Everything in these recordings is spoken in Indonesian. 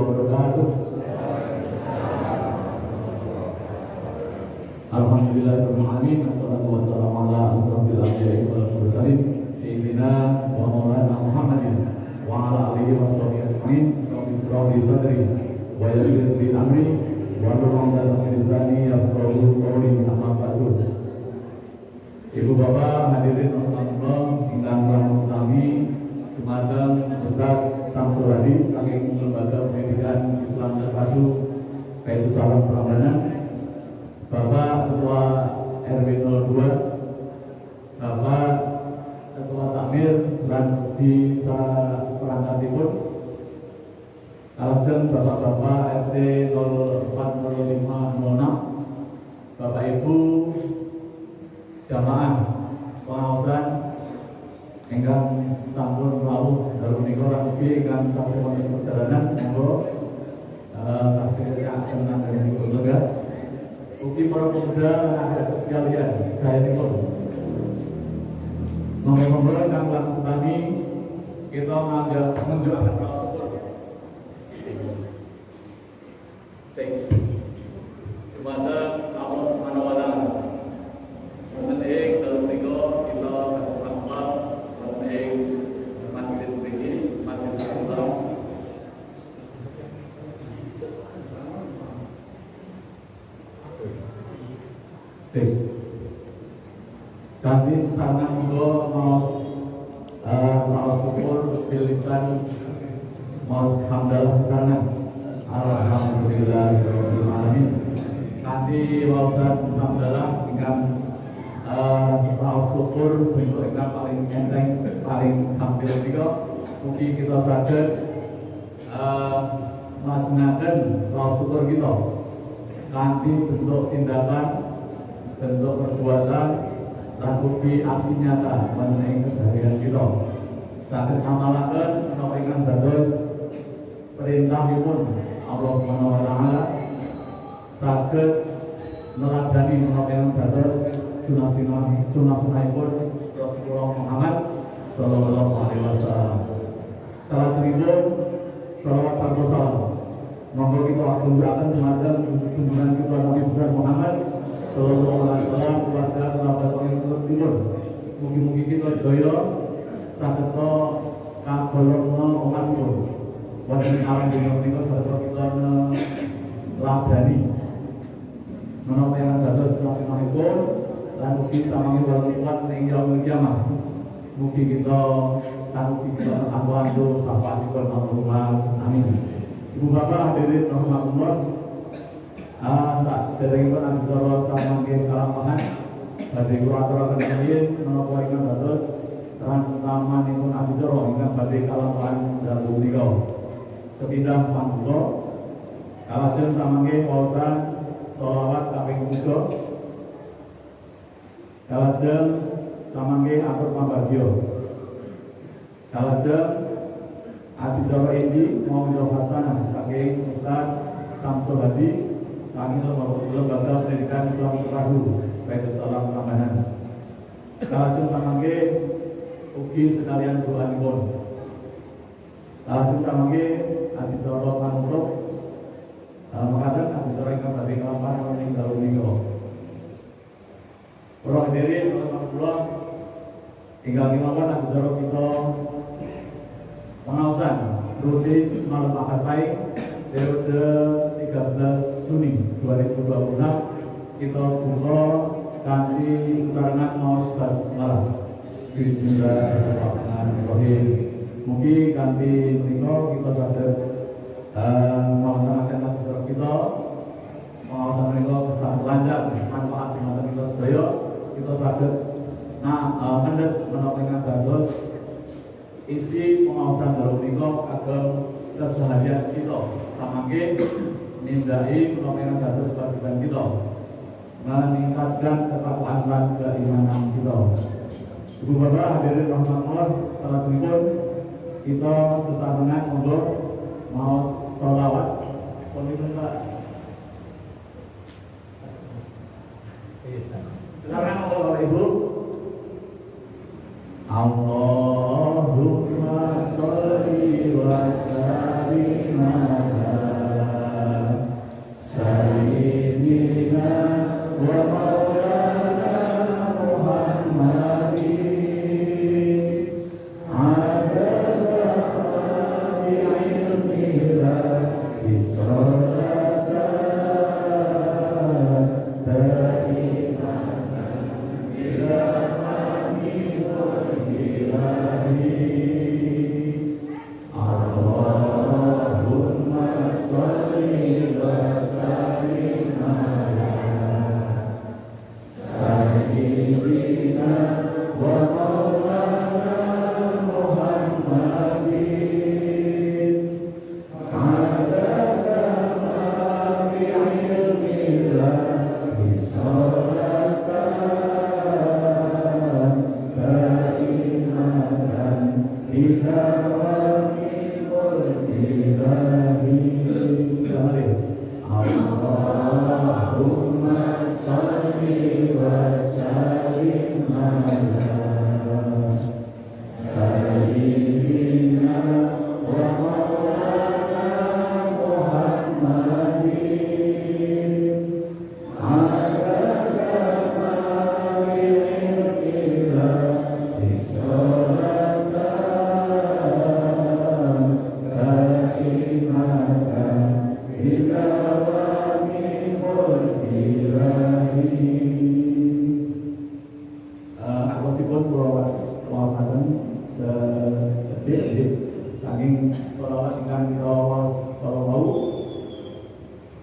wabarakatuh. Alhamdulillahirabbil alamin, wassalatu wassalamu ala asrofil anbiya'i wal mursalin sayyidina wa maulana Muhammadin wa ala alihi wa sahbihi ajmain. Rabbi ishrah li sadri wa yassir li amri wa hlul 'uqdatam min lisani yafqahu qawli. Amma ba'du. Ibu bapak hadirin Allah ingkang tamu kami dumateng Ustaz Samsul Hadi saking Lembaga Pendidikan Islam Terpadu Kaitu Salam Prambanan, Bapak Ketua RW 02, Bapak Ketua Takmir dan di perangkatipun, kalajeng Bapak-bapak RT 040506, Bapak Ibu jamaah pengawasan ingkang sampun rawuh dalu menika lan ugi ingkang tasih wonten perjalanan monggo tasih keatenan dari keluarga ugi para pemuda anak sekalian sedayanipun monggo ingkang langsung kami kita menunjukkan rasa syukur dumateng Allah Subhanahu wa taala. Mengenai dalam minggu kita satu amal mengenai masjid ini, masjid Islam. Kami sesana minggu mau syukur bilisan mau hamdalah sesana. Alhamdulillahirabbil alamin. Kami wausan hamdalah ingkang syukur bentuk ingkang paling enteng, paling hampir juga mugi kita saged masnaken rasa syukur kita kanthi bentuk tindakan, bentuk perbuatan lan ugi aksi nyata mengenai keseharian kita saged ngamalaken menapa ingkang dados perintahipun Allah Subhanahu wa taala, saged neladani menapa ingkang dados sunah-sunahipun Rasulullah Muhammad sallallahu alaihi wasallam. Salawatipun salawat sarta salam monggo kita aturaken dumateng junjungan kita Nabi besar Muhammad sallallahu alaihi wasallam, keluarga kerabat ingkang mugi-mugi kita sedaya saged kagolongna umatipun wonten alam dina menika sarta kita ladani menapa ingkang dados sunah-sunahipun dan mugi samangke wonten ing yaumul kiamah. Mugi kita sanggup kita amwanto sapatipun Allahumma amin. Ibu bapak hadirin rahmatullah, saderengipun acara samangke kalampahan badhe kula aturaken kaliyan menapa ingkang dados rangkamanipun acara ingkang badhe kalampahan dalem menika. Sepindhah pangula kalajeng samangke waosan sholawat kaping 3. Kalajeng samangke atur pambagya. Kalajeng adicara ini monggo hasanah saking Ustaz Samsul Hadi saking Lembaga Pendidikan Islam Terpadu Kaitu Salam Prambanan. Kalajeng samangke ugi sekalian doanipun. Kalajeng samangke adicara panutup makaten adicara ingkang badhe kalampahan ing dalem menika. Para hadirin rahmatullah, ingkang kemawon acara kita pengawasan rutin malam Ahad Pahing periode 13 Juni 2026 kita buka kanthi sesarengan maos basmalah. Bismillahirrahmanirrahim. Mugi kanthi menika kita saged melaksanakan acara kita pengawasan menika kesah lancar manfaat dumateng kita sedaya. Kita saged mendhet menapa ingkang dados isi pengawasan dalu menika kagem keseharian kita samangke nindaki menapa ingkang dados kewajiban kita meningkatkan ketakwaan lan keimanan kita. Ibu bapak hadirin rahmatullah, salajengipun kita sesarengan monggo maos sholawat pemimpin Pak. Sekarang Bapak Ibu, Allahumma sholli wa sallim ala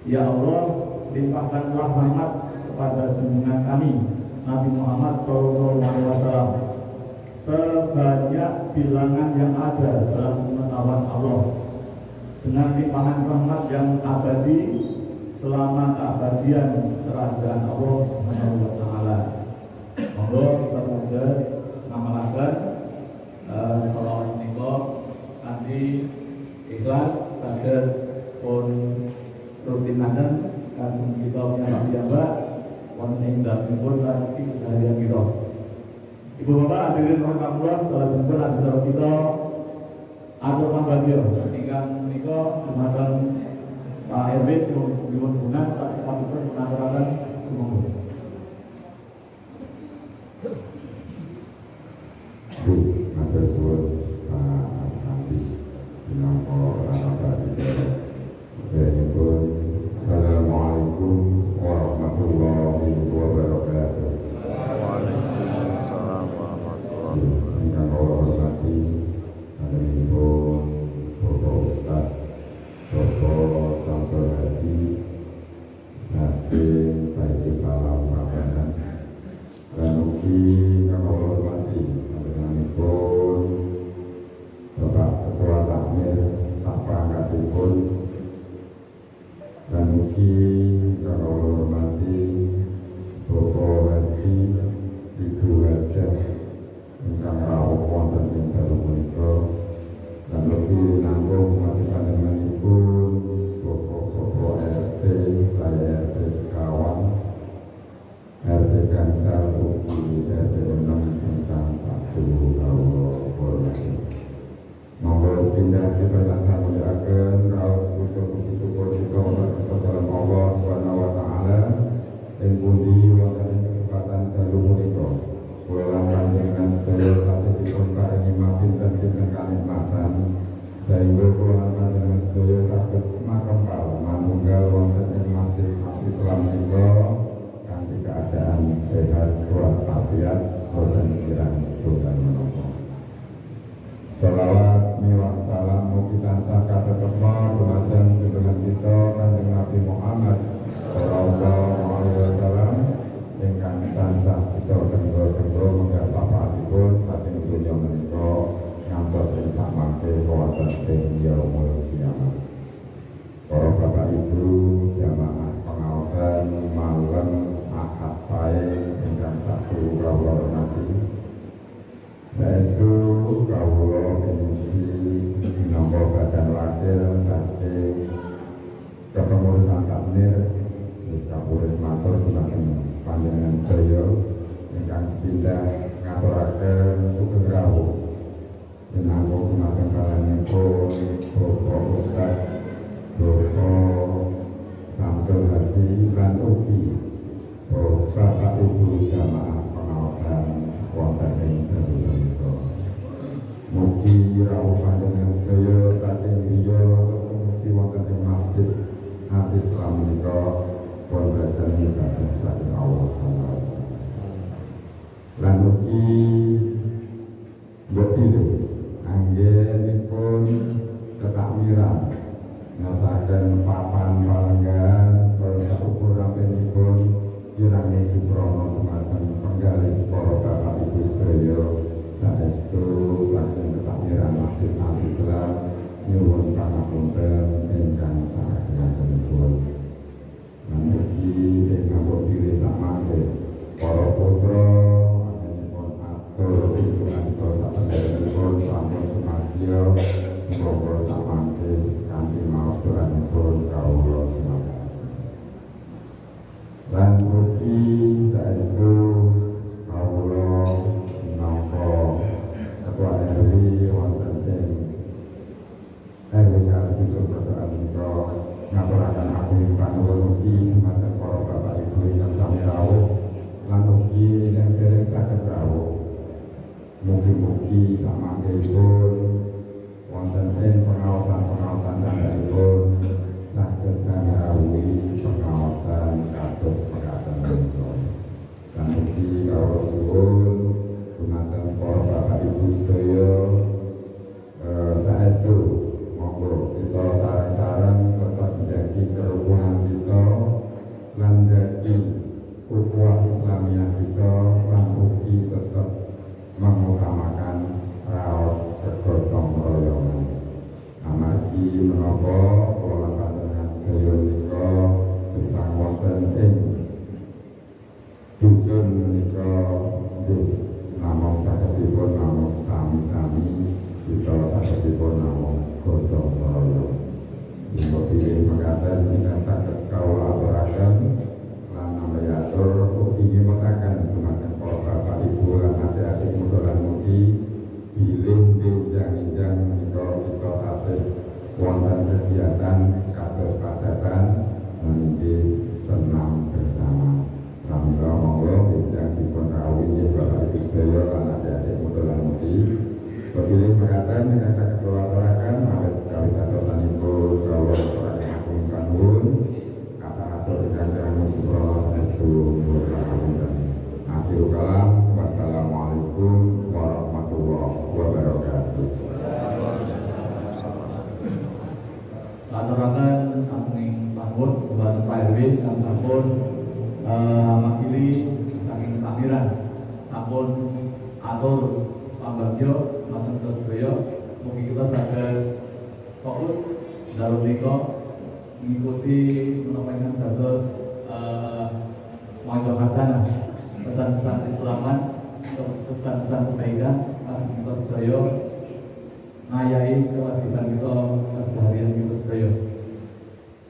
Ya Allah, limpahkanlah rahmat kepada junjungan kami Nabi Muhammad SAW sebanyak bilangan yang ada dalam pengetahuan Allah, dengan limpahan rahmat yang abadi selama keabadian kerajaan Allah Subhanahu wa taala. Monggo kita saja ngamalaken sholawat menika kanthi ikhlas saged pun rutinaken kan kita punya piyambak wonten ing dalemipun lan keseharian kita. Ibu bapak hadirin rahimakumullah, salajengipun acara kita atur pambagya ingkang menika dumateng Pak Erwin nyuwun hubungan saksepatipun menaturaken sumangga. Bu, matur suwun Pak Asmadi minangka Bapak Dijaya. Sedanipun Assalamualaikum warahmatullahi wabarakatuh. Waalaikumsalam warahmatullahi wabarakatuh. Ingkang kula hormati panjenenganipun Bapak Ustaz Bapak Samsul Hadi saking Baitul Salam Rabanan. Lan ugi ingkang kula hormati panjenenganipun Bapak Ketua Takmir saprangkatipun. Dan mugi kalau hormati Bapak Haji Ibu Hajah ingkang rawuh wonten ing dalu punika, lan mugi nanggung mati panjenenganipun Bapak RT saya RT sekawan, RT Gangsal ugi RT 6 ingkang satu kawula hormati. Monggo sepindah kita laksanakan raos puji syukur kita untuk kesedaran Allah Subhanahu wa taala ing pundi wonten kesempatan dalu punika. Kula panjenengan sedaya tasih dipun paringi mapinten-pinten kanikmatan sehingga kula panjenengan sedaya saged makempal manunggal wonten ing masjid Islam menika kanthi keadaan sehat walafiat boten kirang setunggal menapa. Salawat miwah salam mugi tansah katepna dumateng junjungan kita Kanjeng Nabi Muhammad sallallahu alaihi wasallam ingkang tansah kita tenggo-tenggo menggah syafaatipun saking donya menika ngantos ing samangke wonten ing yaumul kiamat. Para bapak ibu jamaah pengaosan malam Ahad Pahing ingkang satu kawula hormati. Saestu kawula pinci minangka badan wakil saking kepengurusan takmir kapurih matur dumateng panjenengan sedaya ingkang sepindah ngaturaken sugeng rawuh minangka dumateng kalanipun Bapak Ustaz Bapak Samsul Hadi lan ugi Bapak jamaah pengawasan wonten ing dalu menika. Mugi rawuh panjenengan sedaya saking griya terus mugi wonten ing masjid Hati Islam menika pun berkah ibadah saking Allah Subhanahu wa taala. Lan mugi bepilih anggenipun ketakmiran ngasaken papan palenggan saha ukuranipun kirang suprana dumateng penggalih para bapak ibu sedaya saestu saking ketakmiran Masjid Al-Islam nyuwun pangapunten ingkang sagentenipun. Lan mugi ingkang pilih samangke para putra anggenipun atur tujuan saha sabenipun sampun sumadya semoga samangke kanthi maos doanipun kawula sumangga. Lan mugi saestu kawula minangka ketua RW wonten ing RW kalih berdoa menika ngaturaken agung panuwun mugi dumateng para bapak ibu ingkang sami rawuh lan mugi ingkang dereng saged rawuh. Mugi-mugi samangkipun wonten ing pengawasan candhaipun saged ngrawuhi pengawasan kados mekaten menika. Lan mugi kawula suwun dumateng para bapak ibu sedaya saestu monggo kita sareng-sareng tetap menjadi kerukunan kita lan jadi ukhuwah Islamiyah kita lan mugi tetap mengutamakan raos kegotong royongan. Amargi menapa kula panjenengan sedaya menika gesang wonten ing dusun menika nggih namung sagedipun namung sami-sami kita sagedipun namung gotong royong. Monggo pilih mekaten ingkang saged kawula aturaken lan nampi atur ugi nyemetaken dumateng para bapak ibu lan adik-adik muda lan mugi bilih benjang-benjang menika kita tasih wonten kegiatan kados padatan menjadi senam bersama. Alhamdulillah monggo benjang dipun rawuhi nggih bapak ibu sedaya lan adik-adik muda lan mugi. Pilih mekaten ingkang saged kula aturaken awit kawitadosanipun kawula aturaken agung panuwun kata-kata ingkang dereng suprana saestu nyuwun pangapunten. Akhirul kalam wassalamualaikum warahmatullahi wabarakatuh. Aturaken agung panuwun dumateng Pak RW ingkang sampun makili saking takmiran sampun atur pambagyo matur sedaya mugi kita saged fokus dalam menika mengikuti menapa ingkang dados mau'izah hasanah pesan-pesan keislaman pesan-pesan kebaikan kita sedaya ngayahi kewajiban kita keseharian kita sedaya.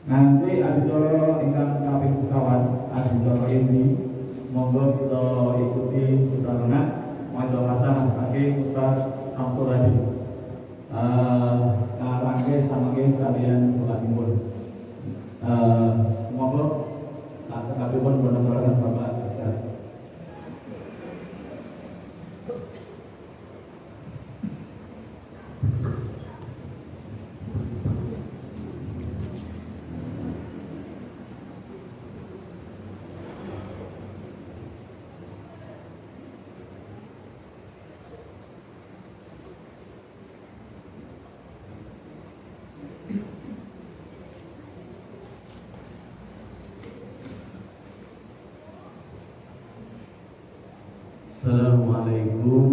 Nanti adicara ingkang kaping sekawan adicara ini monggo kita ikuti sesarengan mau'izah hasanah saking Ustaz Samsul Hadis. Ngarangke samangke kalian doanipun. Semoga sakabehipun menaturaken Bapak sekalian. Assalamualaikum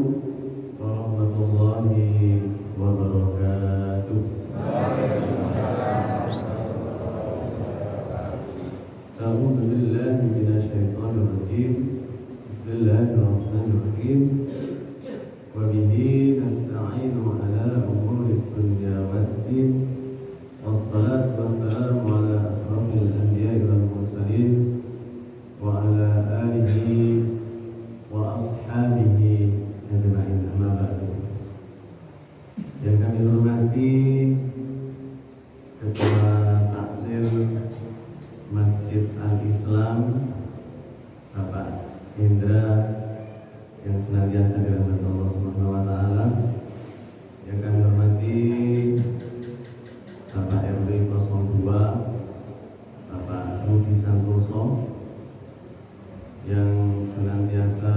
warahmatullahi wabarakatuh. A'udzu billahi minasyaitonir rajim. Bismillahirrahmanirrahim. Wa bihi nasta'inu ala umuri dunya waddin. Wassalatu wassalamu ala asrofil anbiya'i wal mursalin wa ala alihi wa ashabihi ajma'in. Indra yang senantiasa dirahmati Allah Subhanahu wa taala. Yang kami hormati Bapak RW 02 Bapak Rudi Santoso yang senantiasa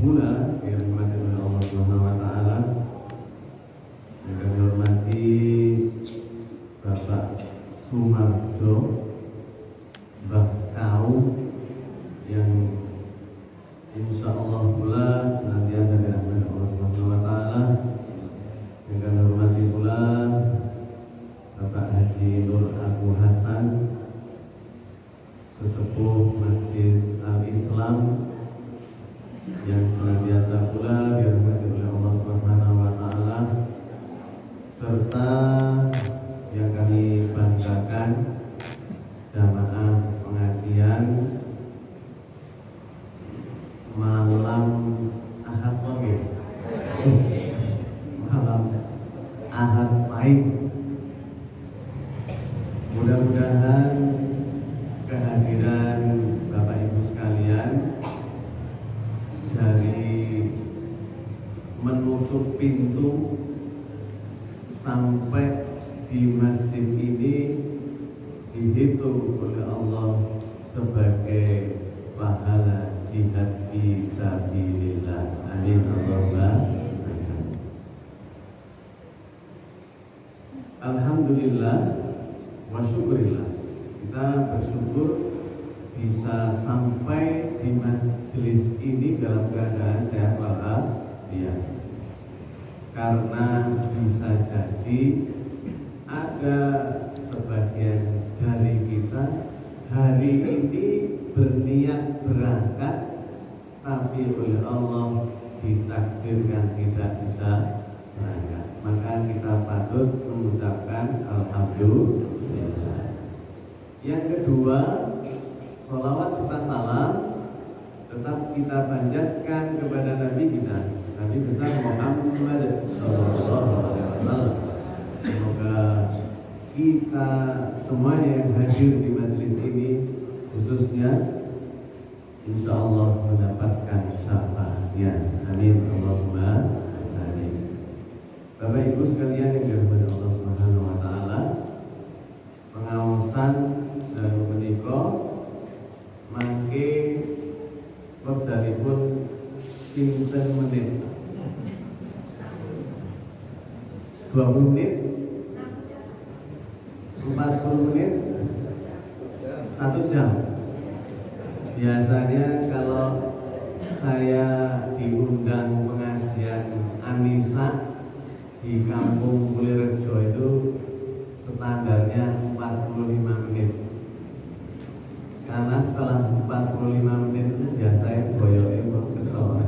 pula dirahmati oleh Allah Subhanahu wa taala. Yang kami hormati Bapak Sumarjo Mbah Kau yang insya Allah pula senantiasa dirahmati Allah Subhanahu wa taala. Yang kami hormati pula Bapak Haji Nur Abu Hasan, sesepuh Masjid Al-Islam yang senantiasa pula dirahmati oleh Allah Subhanahu wa taala, serta yang kami banggakan jamaah pengajian malam Ahad pagi, malam Ahad pahing. Mudah-mudahan kehadiran Bapak Ibu sekalian dari menutup pintu sampai di masjid ini dihitung oleh Allah sebagai pahala jihad fi sabilillah. Amin Allahumma amin. Alhamdulillah wa syukurillah, kita bersyukur bisa sampai di majelis ini dalam keadaan sehat walafiat. Karena bisa jadi ada sebagian dari kita hari ini berniat berangkat, tapi oleh Allah ditakdirkan tidak bisa berangkat. Maka kita patut mengucapkan alhamdulillah. Yang kedua, sholawat serta salam tetap kita panjatkan kepada Nabi kita, Nabi besar Muhammad sallallahu alaihi wasallam. Semoga kita semuanya yang hadir di majelis ini khususnya insya Allah mendapatkan syafaatnya. Amin Allahumma amin. Bapak Ibu sekalian yang dirahmati Allah Subhanahu wa taala, pengawasan dan menika mangke wektalipun pinten menit? 20 menit? 40 menit? 1 jam? Biasanya kalau saya diundang pengajian Anisa di Kampung Kulirejo itu standarnya 45 menit. Karena setelah 45 menit itu biasanya boyoknya kesel.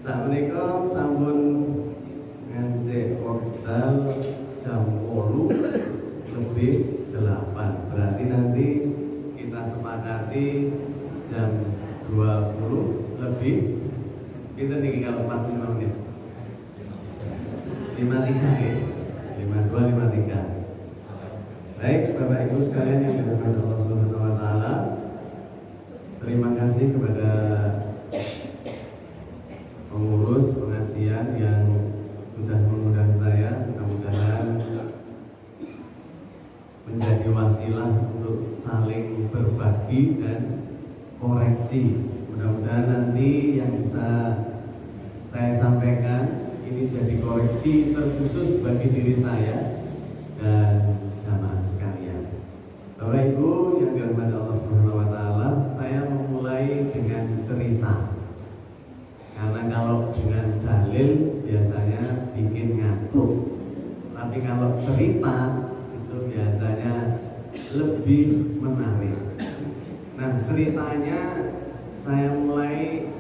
Saat menika sampun ngancik wekdal jam 8:08. Berarti nanti kita sepakati jam 20 lebih. Kita tinggal 45 menit. 53 ya. 52 53. Baik Bapak Ibu sekalian yang dirahmati Allah Subhanahu wa taala, terima kasih kepada pengurus pengajian yang sudah mengundang saya. Mudah-mudahan menjadi wasilah untuk saling berbagi dan koreksi. Mudah-mudahan nanti yang bisa saya sampaikan ini jadi koreksi terkhusus bagi diri saya dan jamaah sekalian. Bapak Ibu yang dirahmati Allah Subhanahu wa taala, saya memulai dengan cerita. Karena kalau dengan dalil biasanya bikin ngantuk. Tapi kalau cerita itu biasanya lebih menarik. Nah, ceritanya saya mulai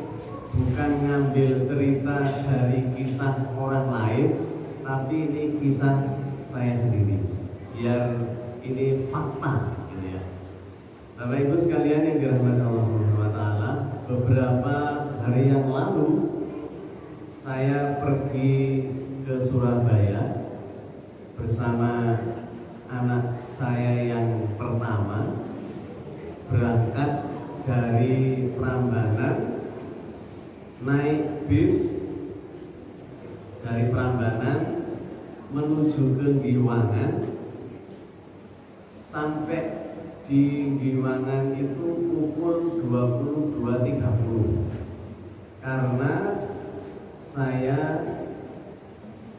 bukan ngambil cerita dari kisah orang lain, tapi ini kisah saya sendiri. Biar ini fakta gitu ya. Bapak Ibu sekalian yang dirahmati Allah Subhanahu wa taala, beberapa hari yang lalu saya pergi ke Surabaya bersama anak saya yang pertama naik bis dari Prambanan menuju ke Giwangan. Sampai di Giwangan itu pukul 22.30 karena saya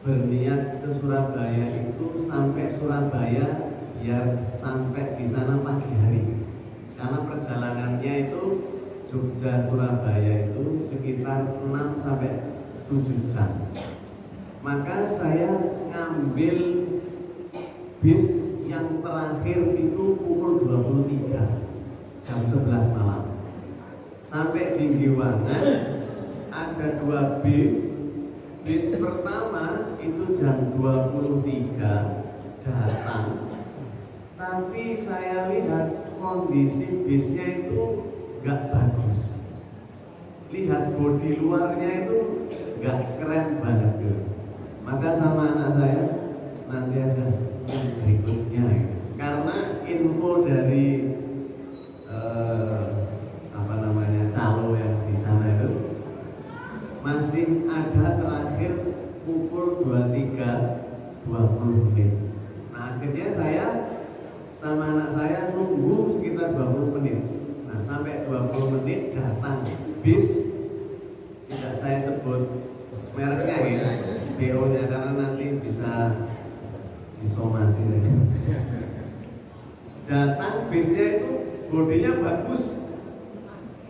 berniat ke Surabaya itu sampai Surabaya biar sampai di sana pagi hari, karena perjalanannya itu Jogja Surabaya itu sekitar 6 sampai 7 jam. Maka saya ngambil bis yang terakhir itu pukul 23 jam 11 malam. Sampai di Giwangan ada 2 bis. Bis pertama itu jam 23 datang, tapi saya lihat kondisi bisnya itu gak bagus. Lihat bodi luarnya itu gak keren banget gitu. Maka sama anak saya, nanti aja yang berikutnya ya. Karena info dari calo yang di sana itu masih ada terakhir pukul 23.20 menit. Nah akhirnya saya sama anak saya nunggu sekitar 20 menit. Nah sampai 20 menit datang bis, tidak saya sebut mereknya ya, PO nya karena nanti bisa disomasi ya. Datang bisnya itu bodinya bagus,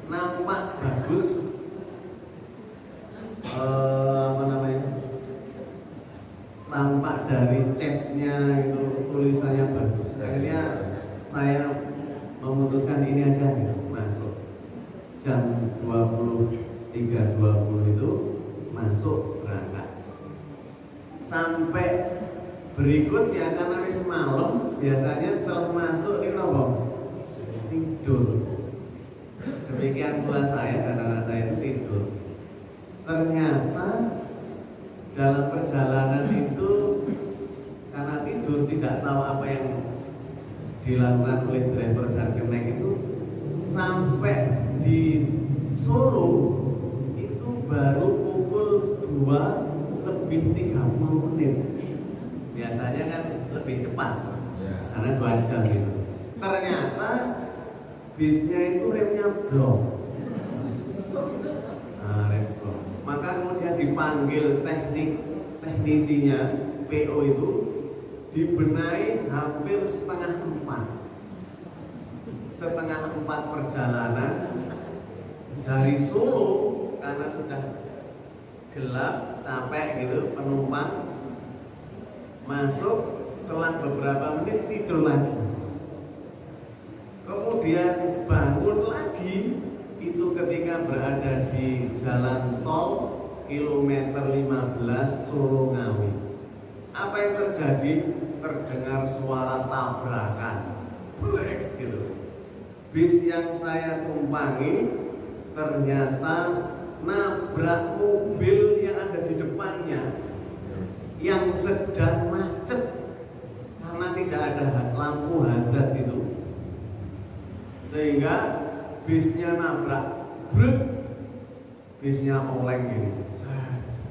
nampak bagus, tampak dari catnya itu tulisannya bagus. Akhirnya saya memutuskan ini aja gitu, masuk jam 23.20 itu masuk berangkat. Sampai berikutnya karena wis malam, biasanya setelah masuk ini apa? Tidur. Demikian pula saya dan anak saya tidur. Ternyata dalam perjalanan itu karena tidur tidak tahu apa yang dilakukan oleh driver dan kenek itu, sampai di Solo itu baru pukul 2:30 menit. Biasanya kan lebih cepat karena 2 jam gitu. Ternyata bisnya itu remnya blok. Rem blok. Maka kemudian dipanggil teknisinya, PO itu dibenahi hampir setengah 4 perjalanan dari Solo karena sudah gelap, capek gitu, penumpang masuk, selang beberapa menit tidur lagi. Kemudian bangun lagi itu ketika berada di jalan tol kilometer 15 Solo Ngawi. Apa yang terjadi? Terdengar suara tabrakan, blek gitu. Bis yang saya tumpangi ternyata nabrak mobil yang ada di depannya yang sedang macet karena tidak ada lampu hazard itu, sehingga bisnya nabrak, brut, bisnya oleng gini.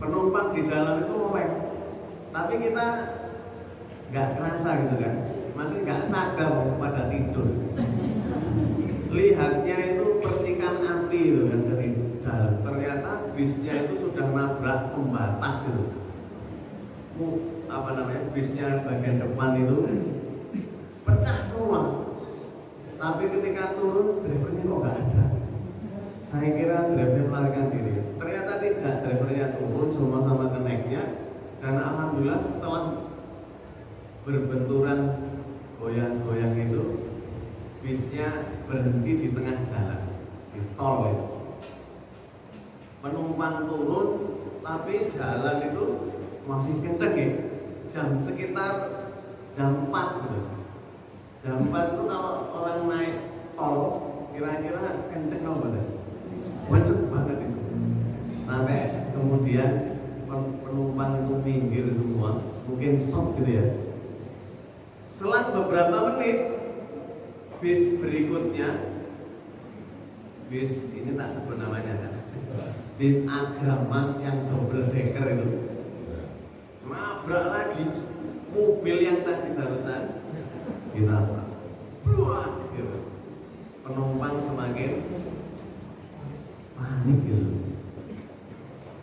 Penumpang di dalam itu oleng, tapi kita nggak kerasa gitu kan, masih nggak sadar pada tidur. Lihatnya itu percikan api itu kan dari dalam. Ternyata bisnya itu sudah nabrak pembatas itu. Bisnya bagian depan itu pecah semua. Tapi ketika turun, drivernya kok nggak ada. Saya kira drivernya melarikan diri. Ternyata tidak, drivernya turun sama-sama keneknya. Dan alhamdulillah setelah berbenturan goyang-goyang itu, bisnya berhenti di tengah jalan, di tol itu. Penumpang turun, tapi jalan itu masih kenceng ya. Sekitar jam 4 gitu. Jam 4 itu kalau orang naik tol kira-kira kenceng apa? Wajib banget itu. Sampai kemudian penumpang itu minggir semua, mungkin shock gitu ya. Selang beberapa menit, bis berikutnya, bis ini tak sebut namanya kan, bis Agramas yang double decker itu nabrak lagi mobil yang tadi barusan ditabrak. Buat gitu. Penumpang semakin panik gitu.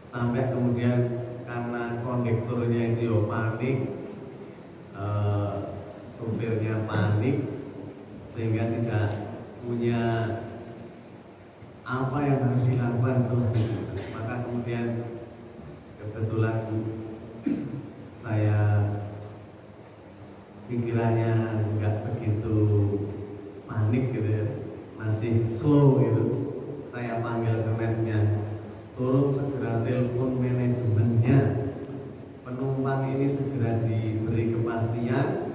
Sampai kemudian karena kondekturnya itu panik, supirnya panik, sehingga tidak punya apa yang harus dilakukan setelah itu. Maka kemudian kebetulan saya pikirannya nggak begitu panik gitu ya, masih slow gitu. Saya panggil kemennya, tolong segera telepon manajemennya, penumpang ini segera diberi kepastian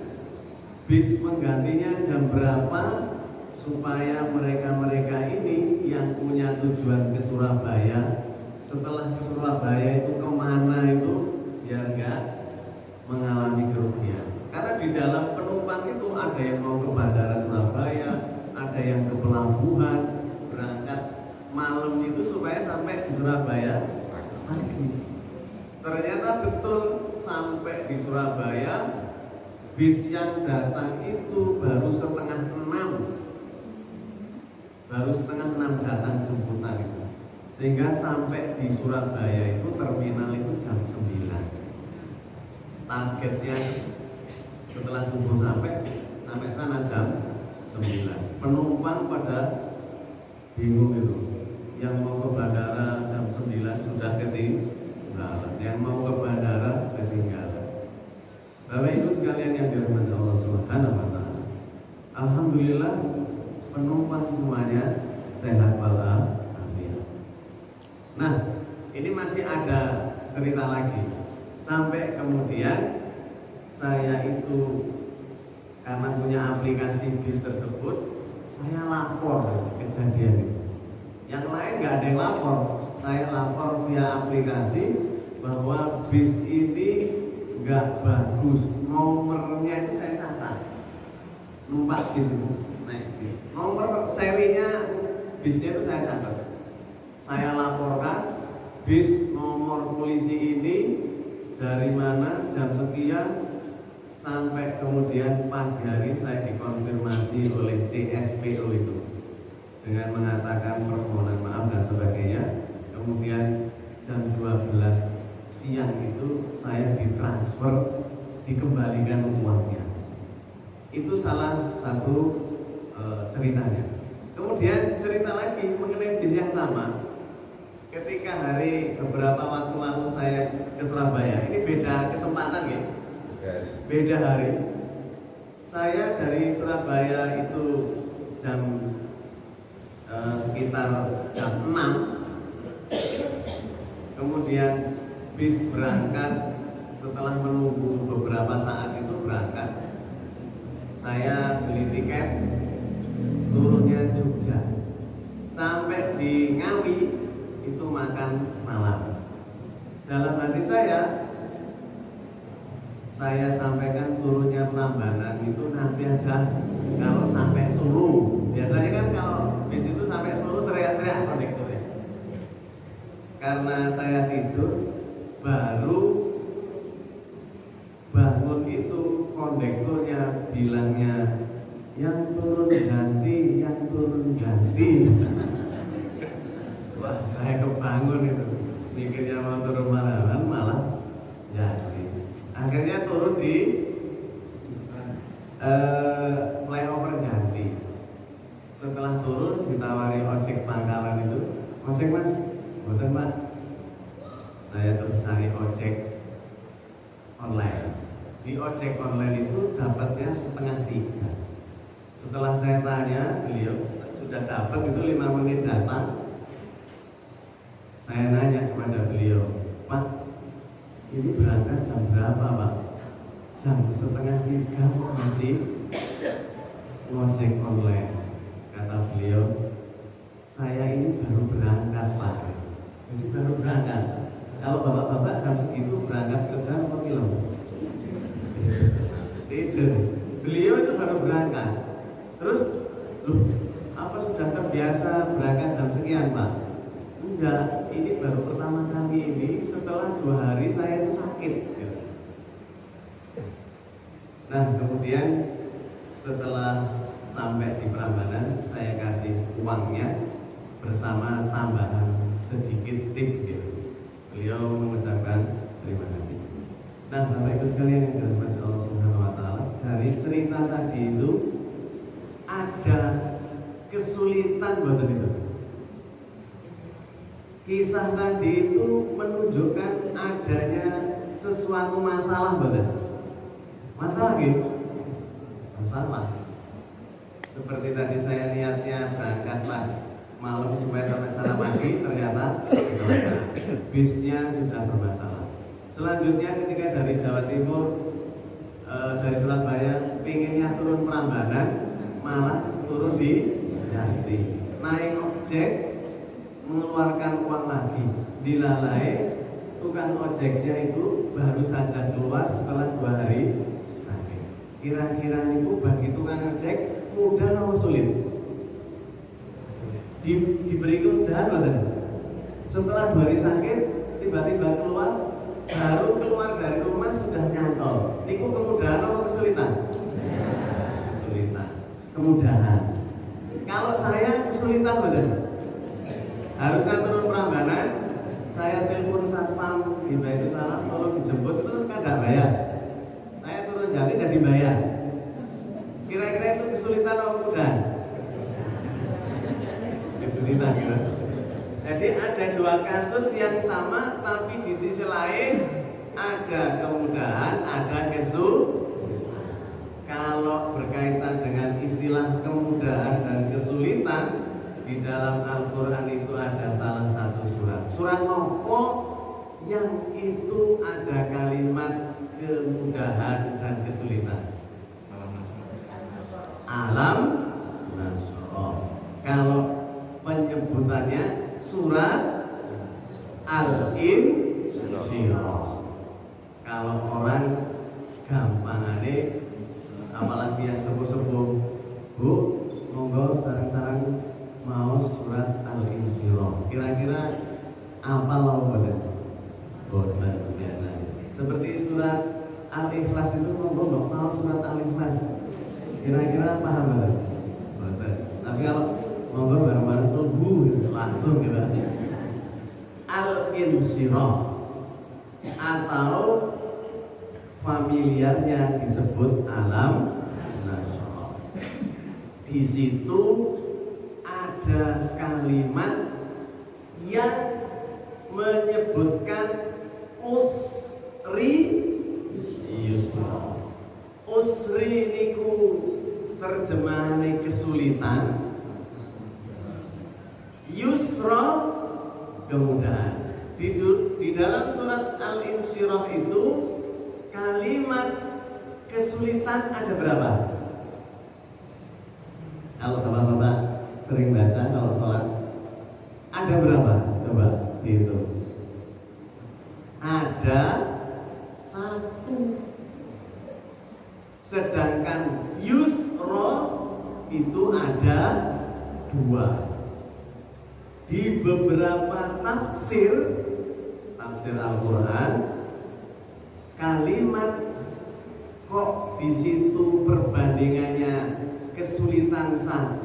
bis menggantinya jam berapa, supaya mereka-mereka ini yang punya tujuan ke Surabaya, setelah ke Surabaya itu kemana itu, biar nggak mengalami kerugian. Karena di dalam penumpang itu ada yang mau ke Bandara Surabaya, ada yang ke pelabuhan, berangkat malam itu supaya sampai di Surabaya pagi. Ternyata betul sampai di Surabaya, bis yang datang itu baru setengah 6. Baru setengah 6 datang jemputan itu. Sehingga sampai di Surabaya itu terminal itu jam 9. Targetnya setelah subuh sampai sana jam 9. Penumpang pada bingung itu. Yang mau ke bandara jam 9 sudah ketinggalan. Yang mau ke bandara ketinggalan. Bapak Ibu sekalian yang dirahmati Allah Subhanahu wa taala. Alhamdulillah penumpang semuanya sehat walafiat. Nah, ini masih ada cerita lagi. Sampai kemudian saya itu karena punya aplikasi bis tersebut, saya lapor kejadian itu. Yang lain nggak ada yang lapor, saya lapor via aplikasi bahwa bis ini nggak bagus, nomornya itu saya catat, numpak bis itu, naik bis. Nomor serinya bisnya itu saya catat. Saya laporkan bis nomor polisi ini dari mana jam sekian, sampai kemudian pagi hari saya dikonfirmasi oleh CSPO itu dengan mengatakan permohonan maaf dan sebagainya. Kemudian jam 12 siang itu saya ditransfer, dikembalikan uangnya. Itu salah satu ceritanya. Kemudian cerita lagi mengenai bis yang sama. Ketika beberapa waktu lalu saya ke Surabaya, ini beda kesempatan ya, beda hari. Saya dari Surabaya itu jam sekitar jam 6. Kemudian bis berangkat, setelah menunggu beberapa saat itu berangkat. Saya beli tiket turunnya Jogja, sampai di Ngawi itu makan malam. Dalam hati saya sampaikan turunnya Prambanan itu nanti aja kalau sampai Solo. Biasanya kan kalau bis itu sampai Solo teriak-teriak kondekturnya. Karena saya tidur, baru bangun itu kondekturnya bilangnya yang turun ganti, yang turun ganti. Wah, saya kebangun itu, mikirnya mau turun Maranan malah jadi. Akhirnya turun di flyover ganti. Setelah turun ditawari ojek pangkalan itu, ojek mas, betul pak. Saya terus cari ojek online. Di ojek online itu dapatnya 2:30. Setelah saya tanya beliau sudah dapat itu 5 menit datang. Saya nanya kepada beliau, Pak, ini berangkat jam berapa Pak? Jam 2:30 kok masih ngojek online. Kata beliau, saya ini baru berangkat Pak. Jadi baru berangkat. Kalau bapak-bapak jam segitu berangkat kerja apa film? Tidak. Beliau itu baru berangkat. Terus, loh, apa sudah terbiasa berangkat jam sekian Pak? enggak, ini baru pertama kali ini setelah 2 hari saya itu sakit gitu. Nah kemudian setelah sampai di Prambanan saya kasih uangnya bersama tambahan sedikit tip gitu. Beliau mengucapkan terima kasih. Nah Bapak Ibu sekalian yang dirahmati Allah Subhanahu wa taala, dari cerita tadi itu ada kesulitan buat itu. Kisah tadi itu menunjukkan adanya sesuatu masalah buat. Masalah gitu. Masalah. Seperti tadi saya niatnya berangkatlah malam supaya sampai sana pagi, ternyata bisnya sudah bermasalah. Selanjutnya ketika dari Jawa Timur, dari Surabaya, pinginnya turun Prambanan, malah turun di Jati. Naik ojek, mengeluarkan uang lagi, dilalai tukang ojeknya itu baru saja keluar setelah 2 hari sakit. Kira-kira itu bagi tukang ojek mudah atau sulit? Diberi kemudahan betul. Setelah 2 hari sakit, tiba-tiba keluar, baru keluar dari rumah sudah nyantol. Itu kemudahan atau kesulitan? Kesulitan. Kemudahan. Kalau saya kesulitan betul. Harusnya turun Prambanan, saya telepon satpam di Baitussalam tolong dijemput, itu kan tidak bayar. Saya turun Jati jadi bayar. Kira-kira itu kesulitan atau kemudahan? Kesulitan gitu. Jadi ada 2 kasus yang sama, tapi di sisi lain ada kemudahan, ada kesulitan. Kalau berkaitan dengan istilah kemudahan dan kesulitan, di dalam Al-Quran itu ada salah satu surat. Surat apa yang itu ada kalimat kemudahan dan kesulitan? Alam Nasrah. Kalau penyebutannya surat Al-Insyirah. Kalau orang gampangane, apalagi yang sepuh-sepuh, Bu, monggo sarang-sarang mau surat Al-Insyirah. Kira-kira apa lo boten biasa. Seperti surat Al-Ikhlas itu monggo mau surat Al-Ikhlas. Kira-kira paham enggak? Boten. Tapi kalau monggo bareng-bareng tubuh langsung gitu. Al-Insyirah atau familiarnya disebut alam Nasrah. Di situ ada kalimat yang menyebutkan usri yusra. Usri niku terjemahane kesulitan, yusra kemudahan. Di dalam surat Al-Insyirah itu kalimat kesulitan ada berapa? Kalau bapak-bapak sering baca kalau sholat, ada berapa? Coba dihitung. Ada 1. Sedangkan yusra itu ada 2. Di beberapa tafsir Al-Quran, kalimat kok di situ perbandingannya kesulitan 1,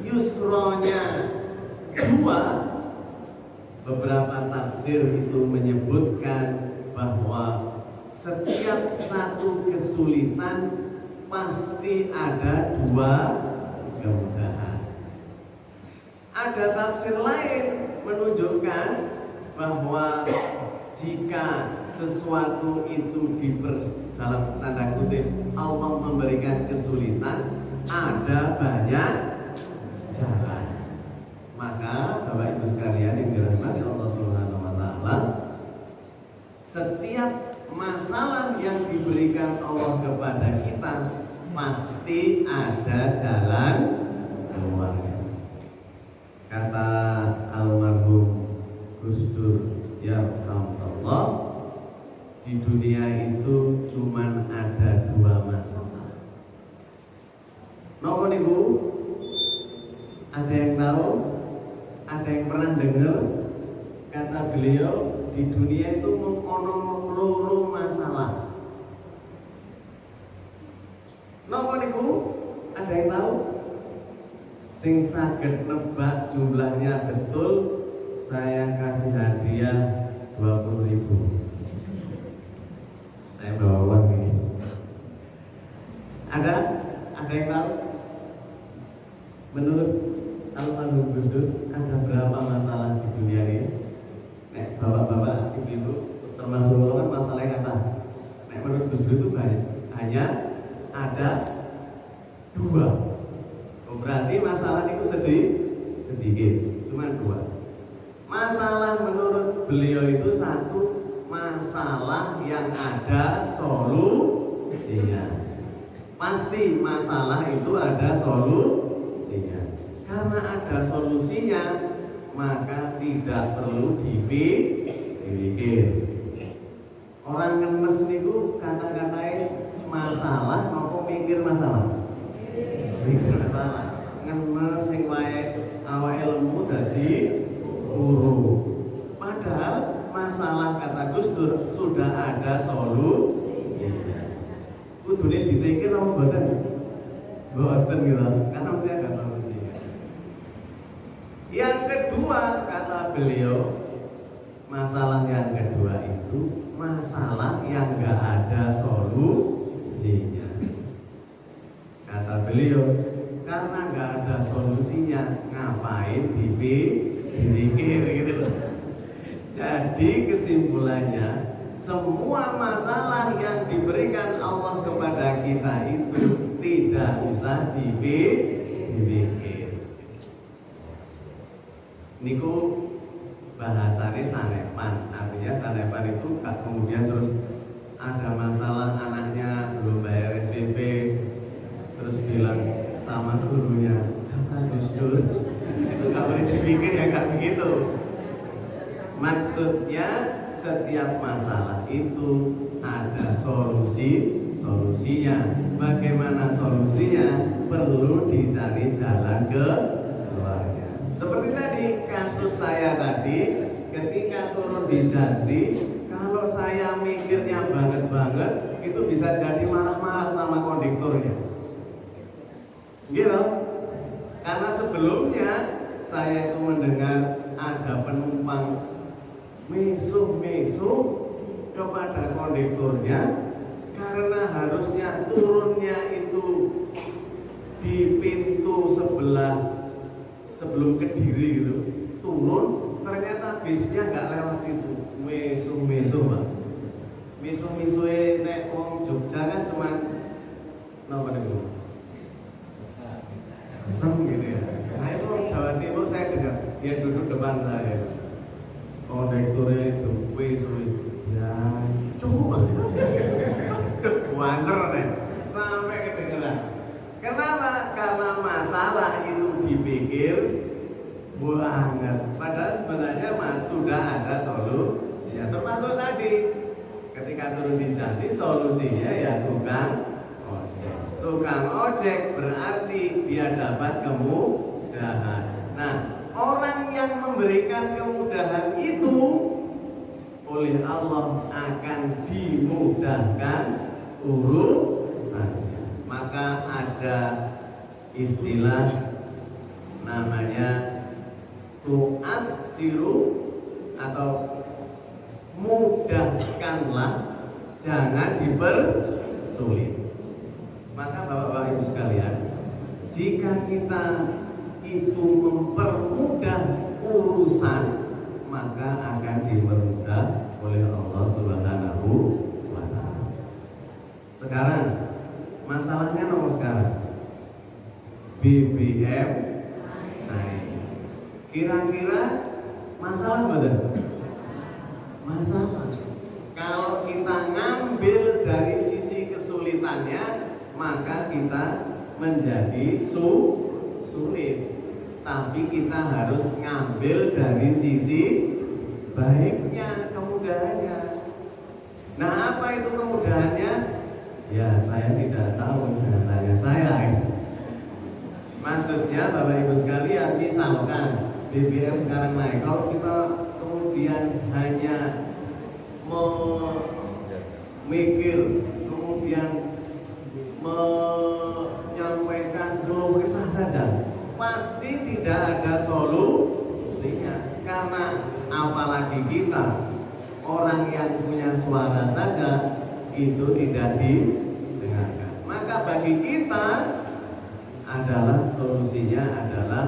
yusronya 2. Beberapa tafsir itu menyebutkan bahwa setiap satu kesulitan pasti ada 2 kemudahan. Ada tafsir lain menunjukkan bahwa jika sesuatu itu dalam tanda kutip Allah memberikan kesulitan, ada banyak jalan. Maka Bapak Ibu sekalian yang dirahmati Allah Subhanahu wa taala, setiap masalah yang diberikan Allah kepada kita pasti ada jalan keluarnya. Kata almarhum Gus Dur ya Allah, di dunia itu cuman ada 2 masalah. Napa niku? Ada yang tahu? Ada yang pernah dengar kata beliau di dunia itu ono loro masalah. Napa niku? Ada yang tahu? Sing saged nebak jumlahnya betul, saya kasih hadiah 20.000. Saya bawa uang ini. Ada yang tahu? Menurut Almarhum Gus Dur, ada berapa masalah di dunia ini? Nek bapak-bapak, ibu-ibu, termasuk kan masalahnya kata. Nek menurut Gus Dur itu banyak. Hanya ada 2. Oh, berarti masalah itu sedikit, cuma 2. Masalah menurut beliau itu 1, masalah yang ada solusinya. Pasti masalah itu ada solusinya. Karena ada solusinya, maka tidak perlu dipikir. Orang ngenes niku kata-katain masalah mau mikir masalah. Mikir masalah. Ngenes sing wae awake lemu dadi guru. Padahal masalah kata Gus Dur sudah ada solusinya. Kudune dipikir apa mboten? Mboten gitu. Karena mesti ada solusinya. Yang kedua kata beliau, masalah yang kedua itu masalah yang enggak ada solusinya. Kata beliau, karena enggak ada solusinya, ngapain dipikir gitu loh. Jadi kesimpulannya, semua masalah yang diberikan Allah kepada kita itu tidak usah dipikir. Niku bahasanya sanepan, artinya sanepan itu gak kemudian terus ada masalah anaknya belum bayar SPP, terus bilang sama gurunya, kata Gus Dur, itu gak boleh dipikir ya, gak begitu. Maksudnya setiap masalah itu ada solusinya. Bagaimana solusinya? Perlu dicari jalan keluarnya. Seperti tadi kasus saya tadi, ketika turun di Jati, kalau saya mikirnya banget itu bisa jadi marah-marah sama kondekturnya. Gitu. Karena sebelumnya saya itu mendengar ada penumpang mesu kepada kondekturnya karena harusnya turunnya itu di pintu sebelah sebelum Kediri gitu, turun ternyata bisnya nggak lewat situ. Mesu Pak, mesu nek wong Jogja kan cuman napa niku sem gitu ya. Nah itu wong Jawa Timur saya dengar dia duduk depan saya, kondekturnya itu mesu ya cukup wanter nih sampai kedengeran. Kenapa? Karena masalah itu dipikir banget. Padahal sebenarnya sudah ada solusinya. Termasuk tadi ketika turun di Jati, solusinya ya tukang ojek. Tukang ojek berarti dia dapat kemudahan. Nah, orang yang memberikan kemudahan itu oleh Allah akan dimudahkan urusannya. Maka ada istilah namanya tu'assiru atau mudahkanlah, jangan dipersulit. Maka Bapak-Bapak Ibu sekalian, jika kita itu mempermudah urusan, maka akan dipermudah oleh Allah Subhanahu wa Ta'ala. Sekarang masalahnya nomor sekarang BBM naik. Kira-kira masalah betul? Masalah. Kalau kita ngambil dari sisi kesulitannya, maka kita menjadi sulit. Tapi kita harus ngambil dari sisi baiknya, kemudahannya. Nah, apa itu kemudahannya? Ya, saya tidak tahu, jangan tanya saya. Maksudnya Bapak Ibu sekalian, misalkan BBM sekarang naik, kalau kita kemudian hanya memikir, kemudian menyampaikan keluh kesah saja, pasti tidak ada solusinya. Karena apalagi kita orang yang punya suara saja itu tidak didengarkan. Maka bagi kita adalah solusinya adalah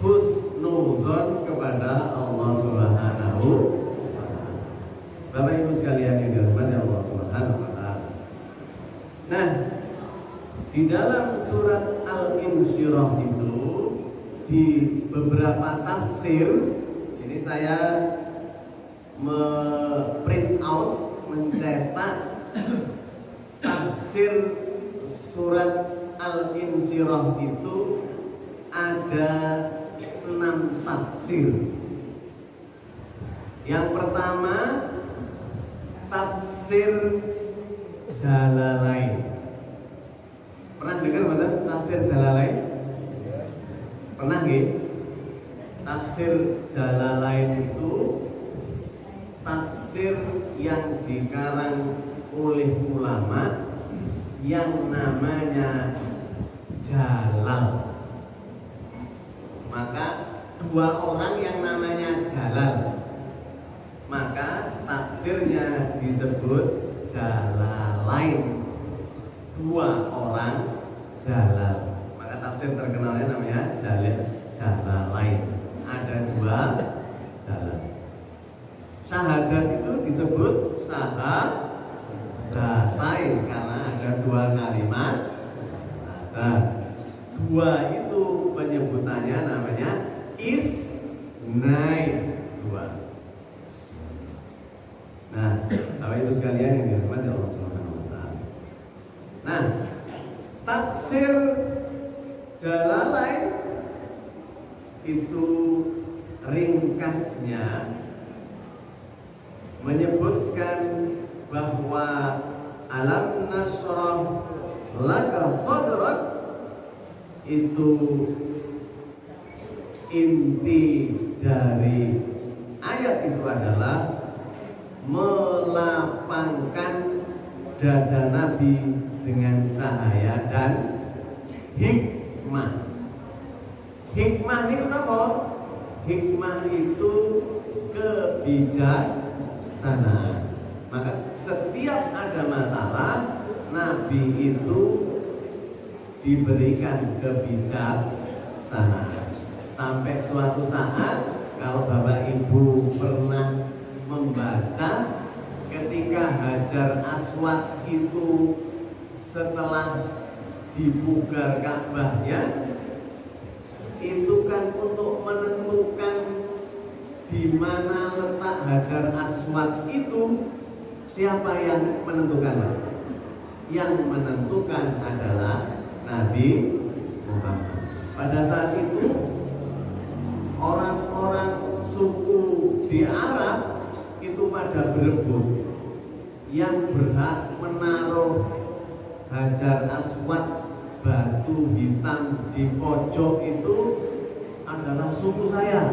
husnudzon kepada Allah Subhanahu wa Ta'ala. Bapak Ibu sekalian yang dirahmati Allah Subhanahu wa Ta'ala. Nah, di dalam surat Al-Insyirah itu di beberapa tafsir ini saya print out, mencetak tafsir surat Al-Insyirah itu ada 6 tafsir. Yang pertama tafsir Jalalain. Pernah dengar mana tafsir Jalalain? Pernah nggih? Tafsir Jalalain itu tafsir yang dikarang oleh ulama yang namanya Jalal. Maka 2 orang yang namanya Jalal, maka tafsirnya disebut Jalalain. 2 orang Jalal, maka tafsir terkenalnya namanya Jalalain. Ada 2 Jalal. Syahadat itu disebut syahadatain karena ada 2 kalimat syahadat. 2 itu penyebutannya namanya isnain, 2. Nah, Bapak Ibu sekalian yang dirahmati Allah Subhanahu wa Ta'ala. Nah, tafsir Jalalain itu ringkasnya menyebutkan bahwa alam nasrah laka sadrak itu inti dari ayat itu adalah melapangkan dada Nabi dengan cahaya dan hikmah. Hikmah itu apa? Hikmah itu kebijaksanaan. Maka setiap ada masalah, Nabi itu diberikan kebijaksanaan. Sampai suatu saat, kalau Bapak Ibu pernah membaca, ketika Hajar Aswad itu setelah dipugar Ka'bahnya, itu kan untuk menentukan di mana letak Hajar Aswad itu, siapa yang menentukan? Yang menentukan adalah Nabi Muhammad. Pada saat itu orang-orang suku di Arab itu pada berebut yang berhak menaruh Hajar Aswad batu hitam di pojok itu adalah suku saya.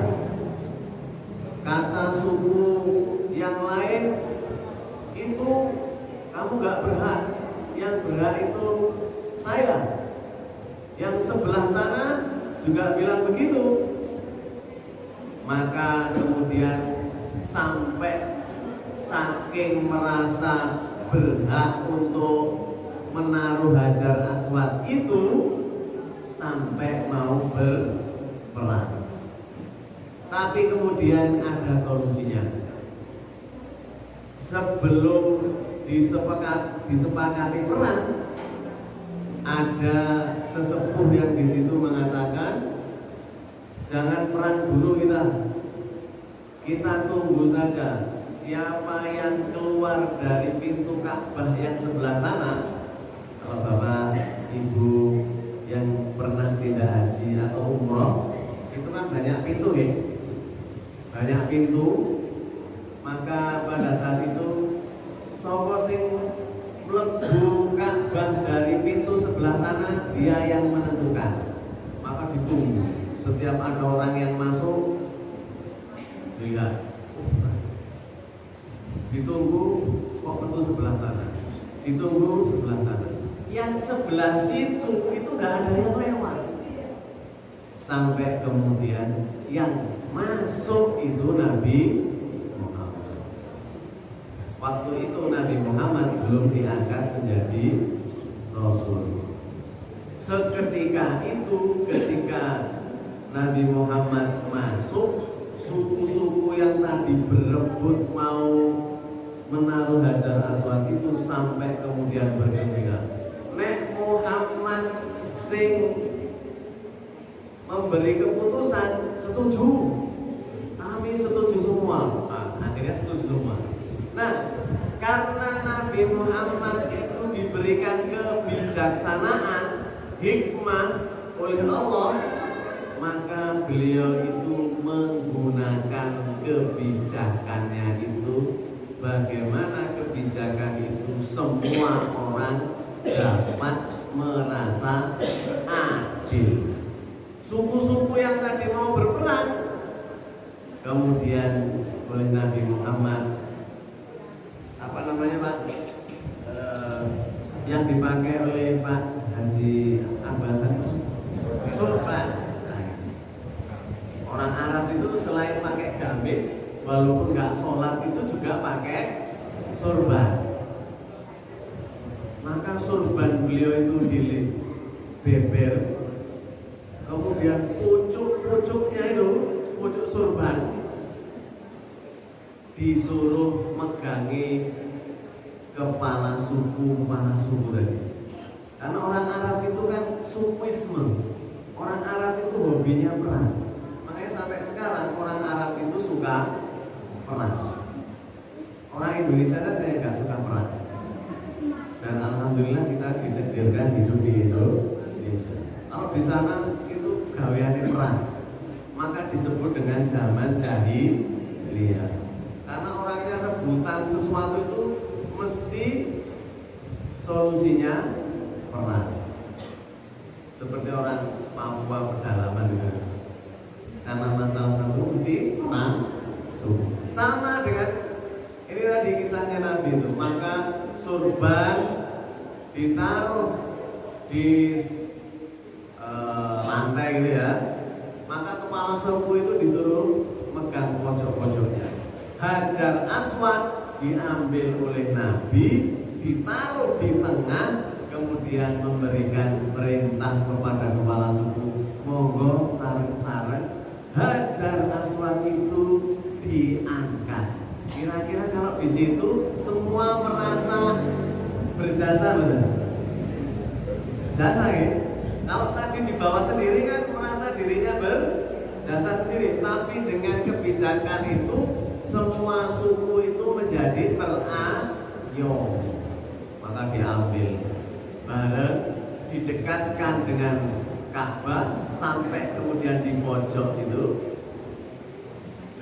Kata suku yang lain itu kamu gak berhak, yang berhak itu saya. Yang sebelah sana juga bilang begitu. Maka kemudian sampai saking merasa berhak untuk menaruh Hajar Aswad itu, sampai mau berperang. Tapi kemudian ada solusinya. Sebelum disepakati perang, ada sesepuh yang di situ mengatakan, jangan perang dulu kita tunggu saja. Siapa yang keluar dari pintu Ka'bah yang sebelah sana, kalau Bapak Ibu yang pernah tidak haji atau umroh, itu kan banyak pintu ya, banyak pintu. Maka pada saat itu sapa sing mlebu Ka'bah dari pintu sebelah sana, dia yang menentukan. Maka ditunggu setiap ada orang yang masuk, lihat, ditunggu kok pintu sebelah sana, ditunggu sebelah sana. Yang sebelah situ itu nggak ada yang lewat. Sampai kemudian yang masuk itu Nabi Muhammad. Waktu itu Nabi Muhammad belum diangkat menjadi Rasul. Seketika itu, ketika Nabi Muhammad masuk, suku-suku yang tadi berebut mau menaruh Hajar Aswad itu sampai kemudian bergembira. Nek Muhammad sing memberi keputusan, setuju, kami setuju semua. Nah, akhirnya setuju semua. Nah, karena Nabi Muhammad itu diberikan kebijaksanaan, hikmah oleh Allah, maka beliau itu menggunakan kebijakannya itu. Bagaimana kebijakan itu semua orang dapat merasa adil. Suku-suku yang tadi mau berperang, kemudian oleh Nabi Muhammad, apa namanya Pak? Yang dipakai oleh Pak Haji Abbasan, sorban. Orang Arab itu selain pakai gamis, walaupun nggak sholat itu juga pakai sorban. Maka sorban beliau itu dibeber, kemudian pucuk-pucuknya itu, pucuk sorban disuruh megangi kepala suku tadi. Karena orang Arab itu kan sukuisme, orang Arab itu hobinya perang. Makanya sampai sekarang orang Arab itu suka perang. Orang Indonesia saja nggak suka perang. Dan alhamdulillah kita ditakdirkan hidup di Indonesia. Kalau di sana itu gaweane perang, maka disebut dengan zaman jahiliyah. Karena orangnya rebutan sesuatu itu mesti solusinya perang. Seperti orang Papua pedalaman itu. Karena masalah tertentu mesti perang. Sama dengan ini tadi kisahnya Nabi itu. Maka sorban ditaruh di lantai gitu ya. Maka kepala suku itu disuruh megang pojok-pojoknya. Hajar Aswad diambil oleh Nabi, ditaruh di tengah, kemudian memberikan perintah kepada kepala suku, monggo sareng-sareng Hajar Aswad itu diangkat. Kira-kira kalau di situ semua merasa berjasa betul? Jasa ya? Kalau tadi di bawah sendiri kan merasa dirinya berjasa sendiri, tapi dengan kebijakan itu semua suku itu menjadi terayomi. Maka diambil bareng, didekatkan dengan Ka'bah sampai kemudian di pojok itu,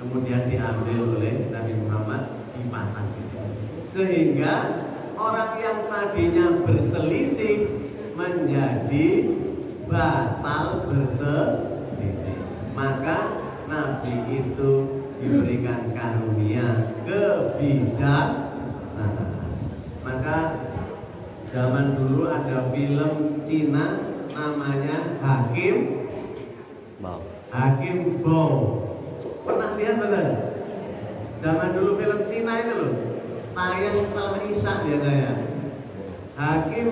kemudian diambil oleh Nabi Muhammad, dipasang gitu. Sehingga orang yang tadinya berselisih menjadi batal berselisih. Maka Nabi itu diberikan karunia kebijaksanaan. Maka zaman dulu ada film Cina namanya Hakim Bau. Pernah lihat betul? Zaman dulu film Cina itu loh, tayang setelah Isya biasanya. Hakim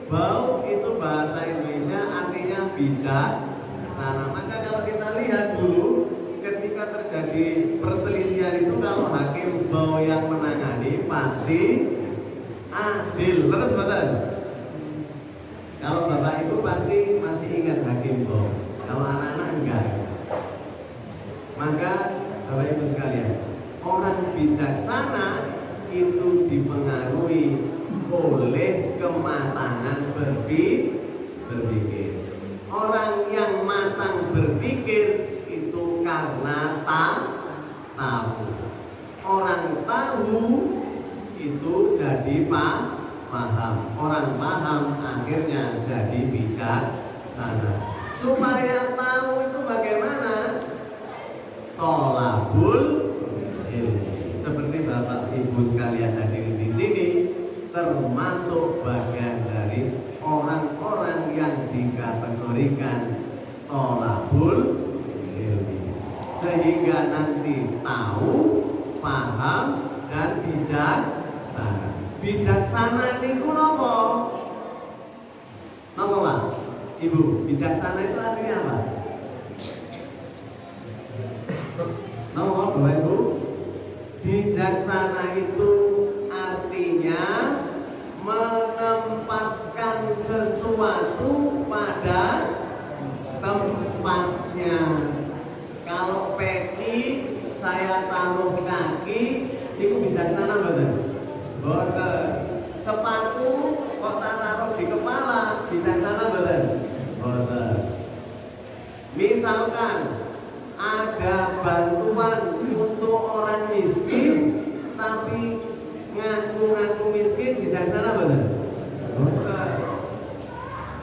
Bau itu bahasa Indonesia artinya bijaksana. Maka kalau kita lihat dulu ketika terjadi perselisihan itu, kalau Hakim Bau yang menangani pasti adil. Terus betul? Kalau bapak ibu pasti masih ingat Hakim Bau. Kalau anak-anak enggak. Maka bapak ibu sekalian, orang bijaksana itu dipengaruhi oleh kematangan berpikir. Orang yang matang berpikir itu karena tahu. Orang tahu itu jadi paham. Orang paham akhirnya jadi bijaksana. Supaya tahu itu bagaimana tolabul ilmi. Seperti Bapak Ibu sekalian hadirin di sini, termasuk bagian dari orang-orang yang dikategorikan tolabul ilmi, sehingga nanti tahu, paham, dan bijaksana. Bijaksana niku napa? Napa Pak? Ibu, bijaksana itu artinya apa? Napa Bapak Ibu? Bijaksana itu artinya menempatkan sesuatu pada tempatnya. Kalau peci saya taruh kaki, itu bijaksana betul? Betul. Sepatu kok tak taruh di kepala, bijaksana betul? Betul. Misalkan ada bantuan untuk orang miskin, tapi ngaku-ngaku miskin, bijaksana betul? Betul.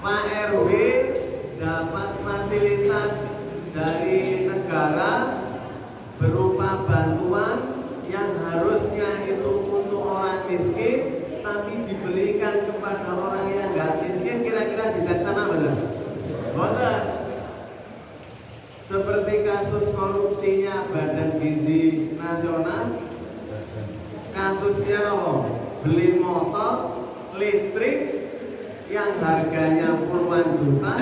Pak RW dapat fasilitas dari negara berupa bantuan yang harusnya itu untuk orang miskin, tapi diberikan kepada orang yang nggak miskin, kira-kira bijaksana betul? Betul. Seperti kasus korupsinya Badan Gizi Nasional, kasusnya beli motor listrik yang harganya puluhan juta,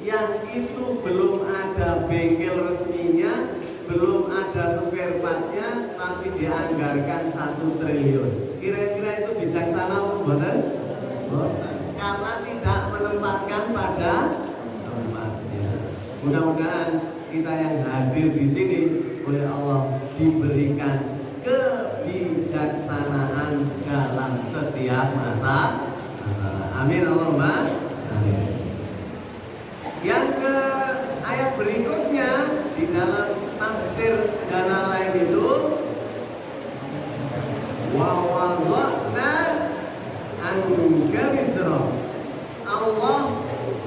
yang itu belum ada bengkel resminya, belum ada spare partnya, tapi dianggarkan 1 triliun. Kira-kira itu bijaksana betul? Karena tidak menempatkan pada tempatnya. Mudah-mudahan kita yang hadir di sini oleh Allah diberikan kebijaksanaan dalam setiap masa. Amin Allahumma amin. Yang ke ayat berikutnya di dalam tafsir Jalalain itu, wa wada'na anka wizra. Allah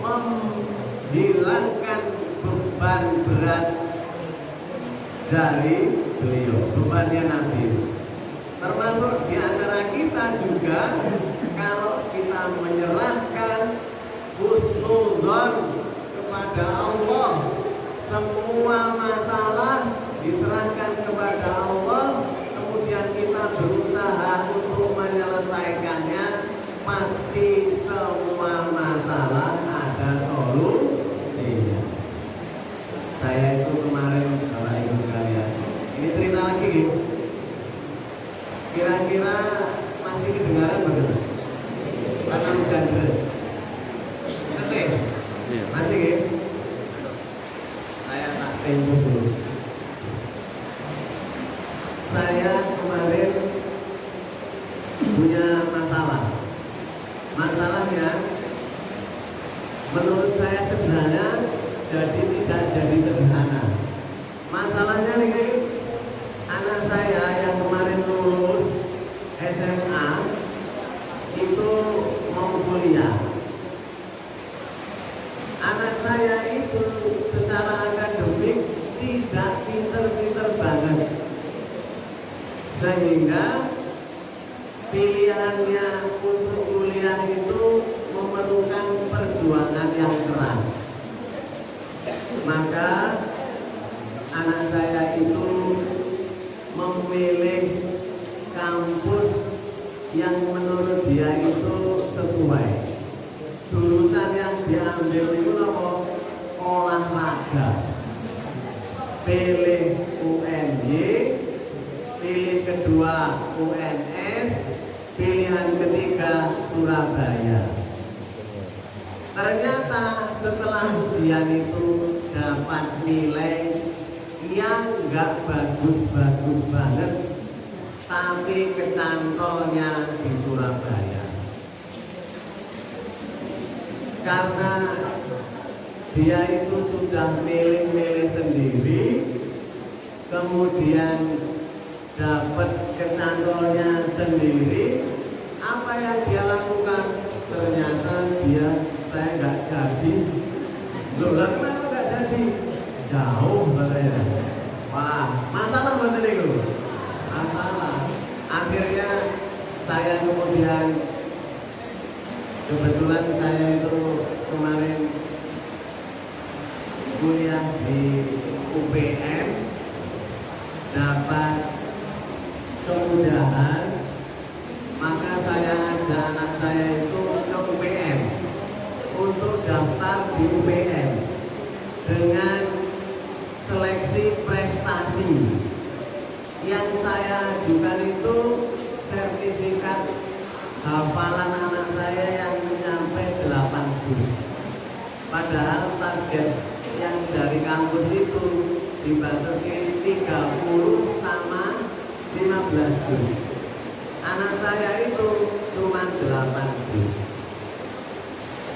menghilangkan beban berat dari beliau, bebannya Nabi. Termasuk di antara kita juga, kalau kita menyerahkan husnudzon kepada Allah, semua masalah diserahkan kepada Allah, kemudian kita berusaha untuk menyelesaikannya, pasti semua masalah ada solusinya. Saya itu kemarin, Bapak Ibu sekalian, ini cerita lagi, kira-kira masih kedengaran bagaimana? Karena hujan deras. Masih? Masih ya? Saya tak tembus dulu. Saya kemarin punya masalah. Masalahnya menurut saya sederhana, jadi tidak jadi sederhana. Masalahnya nih, anak saya yang kemarin lulus SMA itu mau kuliah. Anak saya itu secara akademik tidak pinter-pinter banget, sehingga pilihannya untuk kuliah itu memerlukan perjuangan yang keras. Maka anak saya itu memilih kampus yang menurut dia itu sesuai. Jurusan yang diambil itu apa? Olahraga. Pilih UNY, pilih kedua UNS, pilihan ketiga Surabaya. Ternyata setelah ujian itu dapat nilai yang nggak bagus-bagus banget, tapi kecantolnya di Surabaya. Karena dia itu sudah milih-milih sendiri, kemudian dapat kecantolnya sendiri, apa yang dia lakukan? Ternyata saya nggak jadi Loh, lah kenapa nggak jadi? Jauh katanya. Wah, masalah betul itu. Masalah. Akhirnya saya kemudian kebetulan saya itu kemarin kuliah di UPN, dapat kemudahan, maka saya ajak anak saya itu ke UPN untuk daftar di UPN dengan seleksi prestasi. Yang saya ajukan itu sertifikat hafalan anak saya yang mencapai 8 juz. Padahal target yang dari kampus itu dibatasi 30 sama 15 juz. Anak saya itu cuma 8 juz.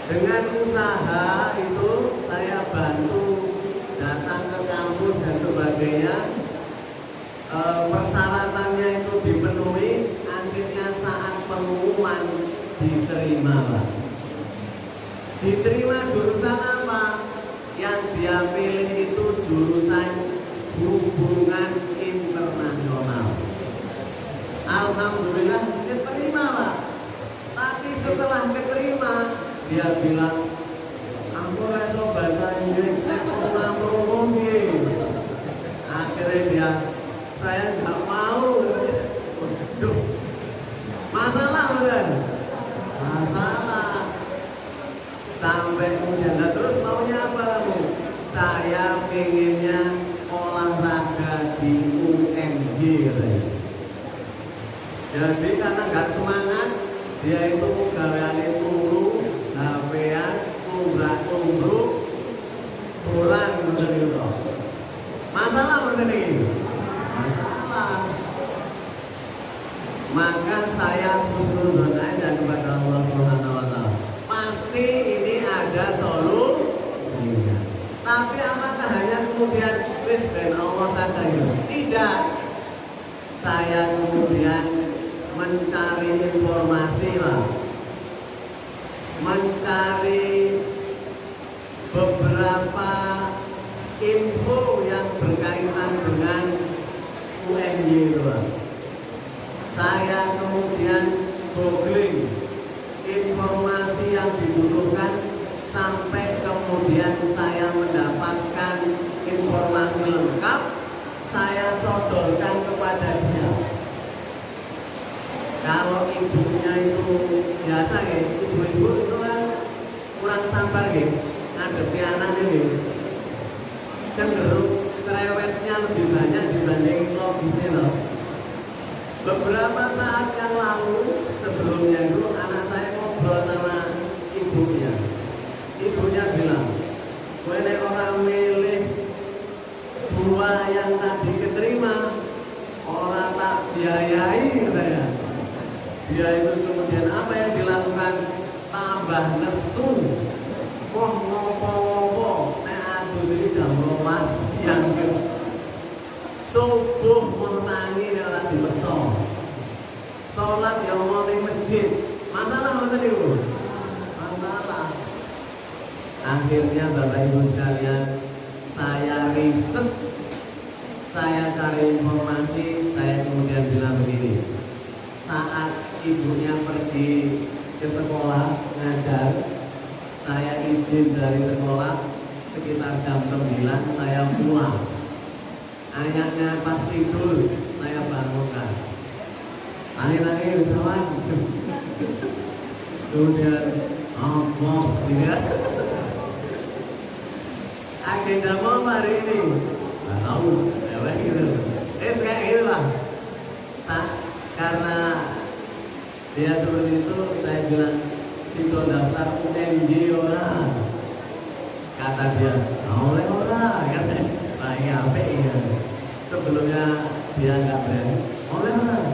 Dengan usaha itu saya bantu datang ke kampus dan sebagainya. Persyaratannya itu dipenuhi, akhirnya saat pengumuman diterima, Pak. Diterima jurusan apa? Yang dia pilih itu jurusan hubungan internasional. Alhamdulillah diterima, Pak. Tapi setelah diterima, dia bilang, aku rasa bahasa Inggris, aku ngomong gitu. Akhirnya dia, saya nggak mau. Duh, masalah benar. Masalah. Sampai kemudian, nah terus maunya apa kamu? Saya pengennya olahraga di UMG katanya. Jadi karena nggak semangat, dia itu gaweane turu, HP-an, umrah-umruh, pulang bener itu. Masalah bener ini. Masalah. Maka saya husnuzon aja kepada Allah Subhanahu wa taala. Pasti ini ada solusinya. Tapi apakah hanya kemudian wis ben Allah saja itu? Tidak. Saya kemudian mencari informasi, Pak. Mencari beberapa info yang berkaitan dengan UNY itu, Pak. Saya kemudian googling informasi yang dibutuhkan sampai kemudian saya mendapatkan informasi lengkap, saya sodorkan kepada dia. Kalau ibunya itu biasa ya, ibu-ibu itu kan kurang sabar ya, ngadepi anaknya ya, cenderung cerewetnya lebih banyak dibanding logisnya loh. Beberapa saat yang lalu sebelumnya itu anak saya ngobrol sama ibunya. Ibunya bilang, gue nek orang milih buah yang tadi keterima, orang tak biayai katanya. Dia itu kemudian apa yang dilakukan? Tambah nesu. Wah ngopo-ngopo, nek aku ini jam 12 siang gitu. Subuh menangi nek ora diweso. Salat ya mau di masjid. Masalah mboten niku? Masalah. Akhirnya Bapak Ibu sekalian, saya riset, saya cari informasi, saya kemudian bilang begini. Saat ibunya pergi ke sekolah ngajar, saya izin dari sekolah sekitar jam 9 saya pulang. Ayahnya pas tidur saya bangunkan. Angin-angin kawan. Kemudian apa dia? Agenda mau hari ini? Nggak tahu, ya gitu. Kayak gitu lah. Karena dia seperti itu, saya bilang itu daftar UMG orang. Kata dia, oleh orang, katanya, pakai HP ya. Sebelumnya dia nggak berani, oleh orang,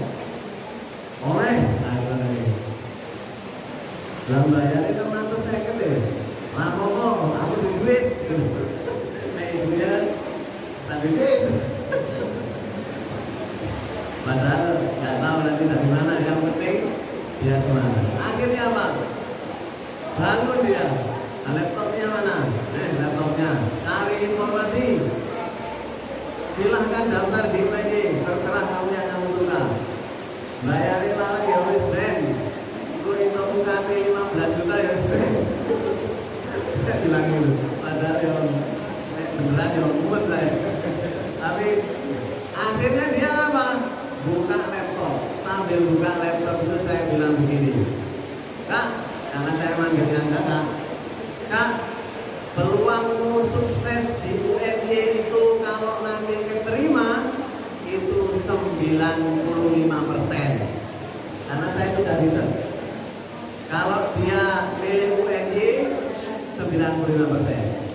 oleh, nah gimana nih? Lalu bayar itu mantu saya kete, lama kok, aku di duit, nah ibunya tadi duit. Padahal nggak tahu nanti dari mana, yang penting dia semangat. Akhirnya apa? Bangun dia, laptopnya mana? Laptop beneran ya mumet saya. Tapi akhirnya dia apa? Buka laptop. Sambil buka laptop itu saya bilang begini, Kak, karena saya manggilnya Kak, Kak, peluangmu sukses di UNY itu kalau nanti keterima itu 95%. Karena saya sudah riset. Kalau dia pilih UNY 95%.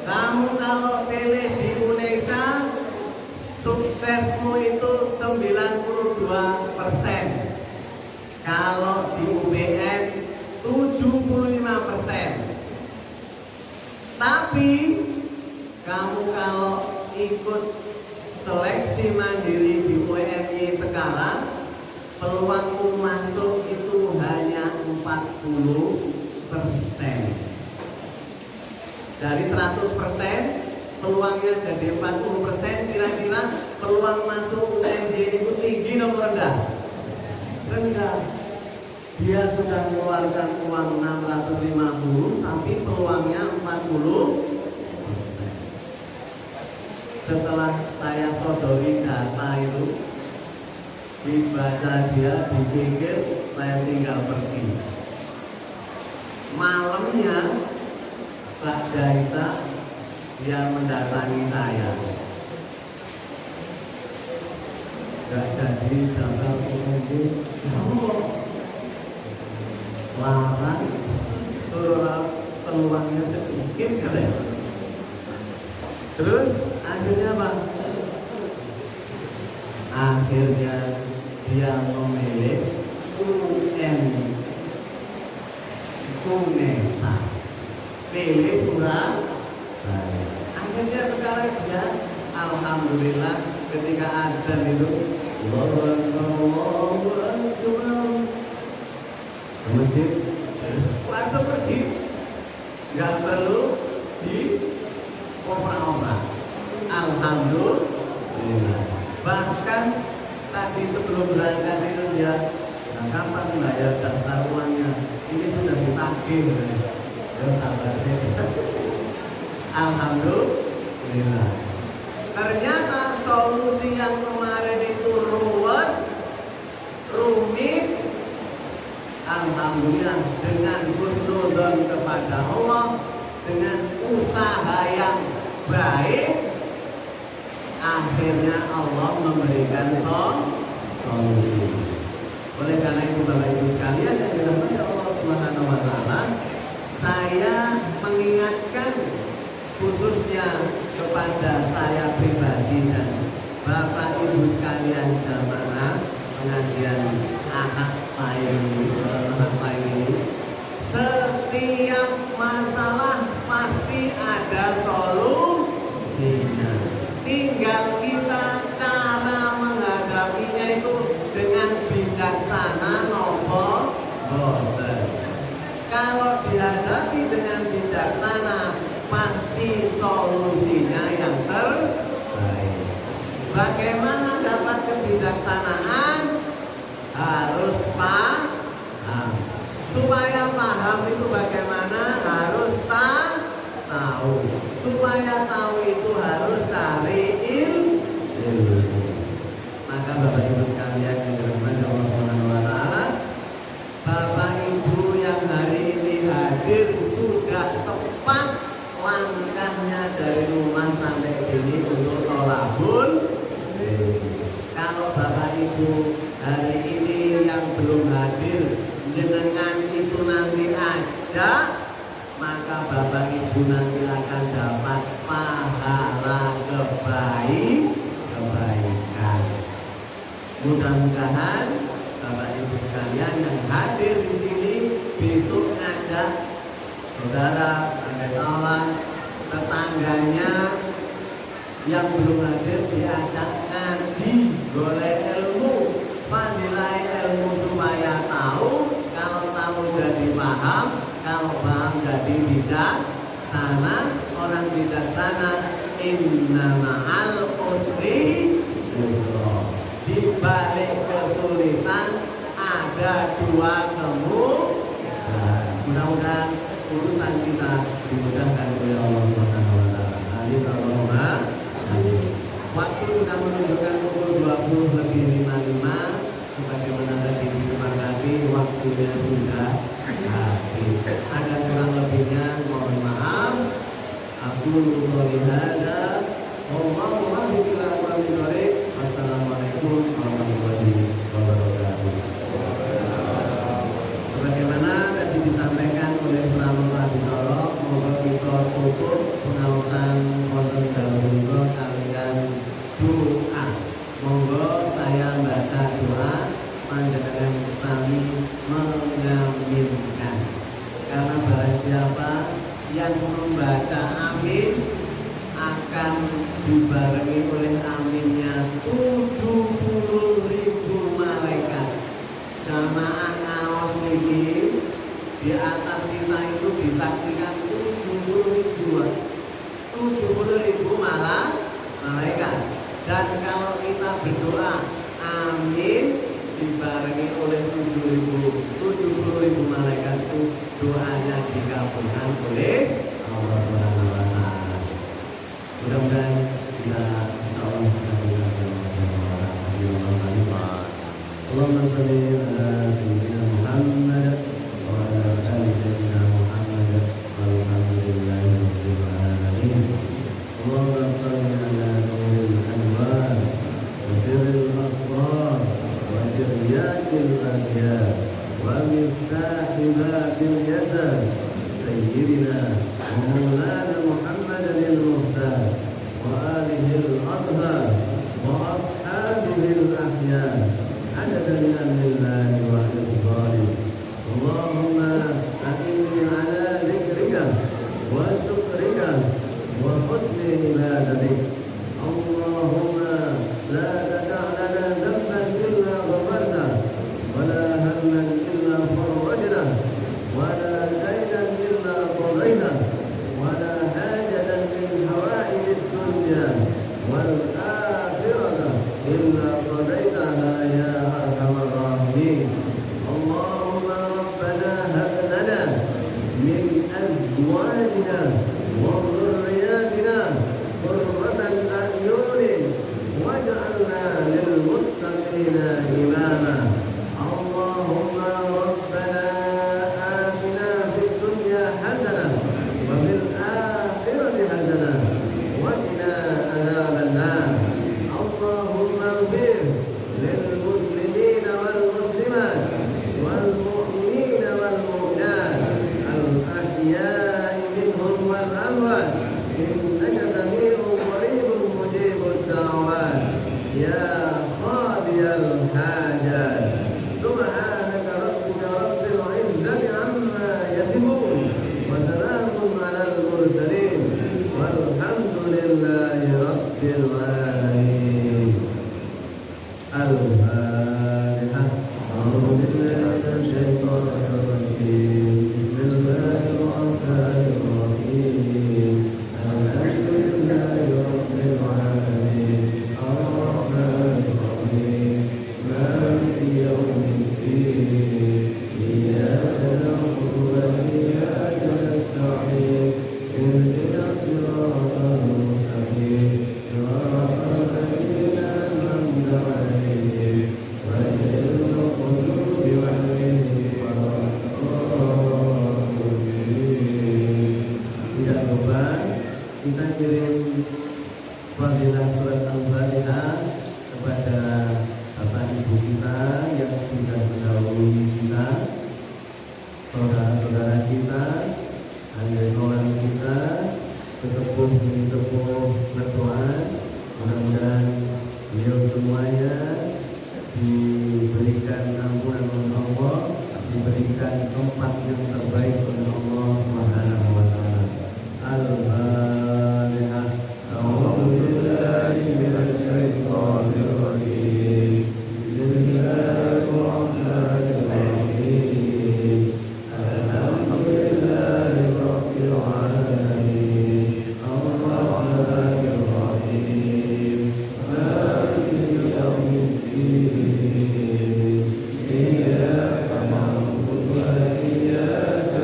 Kamu kalau pilih di Indonesia suksesmu itu 92%. Kalau di UPN 75%. Tapi kamu kalau ikut seleksi mandiri di UNY sekarang, peluangmu masuk itu hanya 40%. Dari 100%, peluangnya jadi 40%. Kira-kira peluang masuk UNY itu tinggi atau rendah? Rendah. Dia sudah mengeluarkan uang 650, tapi peluangnya 40%. Setelah saya sodori data itu, dibaca dia, dipikir, saya tinggal pergi. Malamnya Pak Jaisa dia mendatangi saya. Gak jadi daftar UNY, larang, peluangnya sedikit katanya. Terus akhirnya apa? Akhirnya dia memilih UNESA, pilih Surabaya. Akhirnya sekarang dia, alhamdulillah, ketika adzan itu ke masjid, langsung pergi, nggak perlu di opera-opera. Alhamdulillah. Bahkan tadi sebelum berangkat itu dia, nah kapan bayar daftar uangnya? Ini sudah ditagih. Ya sabar deh. Alhamdulillah. Ternyata solusi yang kemarin itu rumit. Alhamdulillah dengan husnudzon kepada Allah, dengan usaha yang baik, akhirnya Allah memberikan solusi. Oleh karena itu Bapak Ibu sekalian yang dirahmati Allah Subhanahu wa taala, saya mengingatkan khususnya kepada saya pribadi dan Bapak Ibu sekalian jamaah pengajian Ahad Pahing ini, setiap masalah pasti ada solusinya. Tinggal kita cara menghadapinya itu dengan bijaksana nopo boten. Kalau dihadapi dengan bijaksana, pasti solusinya yang terbaik. Bagaimana dapat kebijaksanaan? Harus paham. Supaya paham itu bagaimana? Harus tahu. Supaya tahu itu harus cari ilmu. Maka Bapak Ibu sekalian yang dirahmati Allah Subhanahu wa taala, Bapak Ibu yang hari ini hadir sudah tepat langkahnya dari rumah sampai sini untuk tolabun. Kalau Bapak Ibu hari ini yang belum hadir, jenengan itu nanti ada, maka Bapak Ibu nanti akan dapat pahala kebaikan. Mudah-mudahan Bapak Ibu sekalian yang hadir di sini besok ngajak saudara, kawan, tetangganya yang belum hadir diajak ngaji, golek ilmu, pandilai ilmu supaya tahu. Kalau tahu jadi paham, kalau paham jadi bijaksana. Orang bijaksana inna ma'al usri yusra. Di balik kesulitan ada dua kemudahan. Mudah-mudahan urusan kita dimudahkan oleh Allah Subhanahu wa taala. Amin. waktunya sudah habis. Ada kurang lebihnya mohon maaf. Aku lihada. Wassalamualaikum warahmatullahi wabarakatuh. Sebagaimana tadi disampaikan oleh Pramila Bintoro, moga kita tutup pengawasan wonten dalem kalian doa. Monggo saya baca doa, panjenengan sami mengaminkan. Karena barang siapa yang membaca amin akan dibarengi oleh aminnya 70.000 malaikat. Jamaah ngaos niki di atas kita itu disaksikan 70.000 malaikat. Dan kalau kita berdoa amin dibarengi oleh 70.000 malaikat itu doanya dikabulkan oleh Allah Subhanahu wa taala. Mudah-mudahan kita insyaallah bisa melakukan Allahumma shalli ala sayyidina Muhammad wa ala ali sayyidina Muhammad walhamdulillahi rabbil alamin. Allahumma shalli ala nuril anwar wa sirril asrar wa sirriyatil adyar wa miftahi babil jasad sayyidina Maulana Muhammad al-Muhtar wa alihi al-athhar wa ashabihi al-ahyar adada ni'amillahi wa ridwani. Allahumma a'inni ala dzikrika wa syukrika wa husni ibadatik. Allahumma la tada' lana dhanban illa ghafarta wa la hamman illa farajta wa la daynan illa qadayta wa la hajatan min hawaij ad-dunya wal akhirah illa qadaytaha ya arhamar rahimin. Allahumma rabbana hab lana min azwajina wa dhurriyyatina qurratan a'yunin waj'alna lil muttaqina imama. Allahumma rabbana atina fid dunya hasanah wa fil akhirati hasanah wa qina adzaban nar. Allahumma ighfir lil muslimina wal muslimat wal mu'minina wal mu'minat al ahya'i minhum wal amwat innaka sami'un qaribun mujibud da'wat ya qadiyal hajat. Subhanaka rabbika rabbil izzati amma yasifun wa salamun alal mursalin walhamdulillahi rabbil alamin. Al-Fatihah. A'udzu billahi minasy syaithanir rajim. Bismillahirrahmanirrahim. Alhamdulillahi rabbil alamin. Ar-Rahmanir Rahim. Maliki yaumiddin. Iyyaka na'budu wa iyyaka nasta'in. Ihdinas siratal mustaqim. Siratal ladzina an'amta 'alaihim ghairil maghdubi 'alaihim waladdallin. Tidak lupa kita kirim fadilah surat Al-Fatihah kepada bapak ibu kita yang sudah mendahului kita, saudara-saudara kita, adik-adik kita, sesepuh berdoa. Mudah-mudahan beliau semuanya diberikan ampunan oleh Allah, diberikan tempat yang terbaik oleh Allah Subhanahu wa taala. Al-Fatihah. A'udzu billahi minasy syaithanir rajim. Bismillahirrahmanirrahim. Alhamdulillahi rabbil alamin. Ar-Rahmanir Rahim. Maliki yaumiddin. Iyyaka na'budu wa iyyaka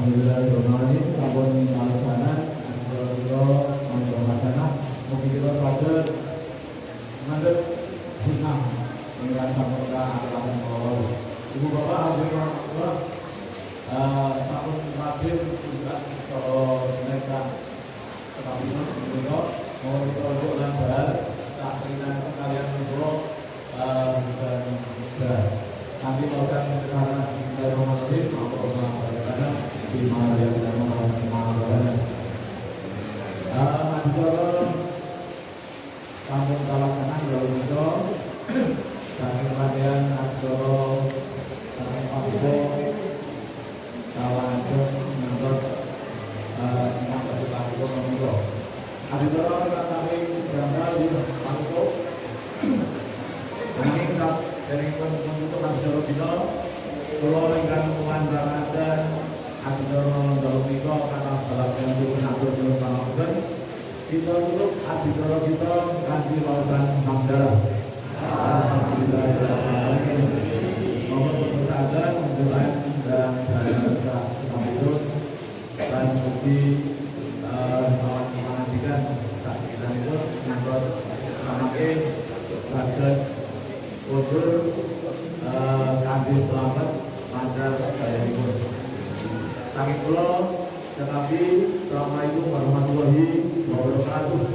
Bismillahirrahmanirrahim. Sampun alasanan kula alasanan mugi kita saged mandhet sunah ingkang sampun kalampahan kula. Ibu bapak hadirin kula sampun hadir juga mereka tetapi menika mau produk lambat takrinan kalian kula dan nanti akan karena dari rumah sakit maupun karena di mana yang ada mana kampung Kalakanan lalu itu kami bagian Aksoro kami Papua Kawasan menurut yang berlaku menurut Aksoro kami berangkat di Papua kami dari untuk Aksoro Bino Pulau Lenggang Tuan Ramadan Aksoro Dalumiko kata balap yang dikenal dengan Ramadan kita untuk Aksoro kita kasih lautan Hamdala Alhamdulillah mohon bersabar menjelang dan sambut dan bukti mengajikan kita itu ngangkut samake saged usul kanthi selamat lancar saya ikut. Saking kula tetapi Assalamualaikum warahmatullahi wabarakatuh.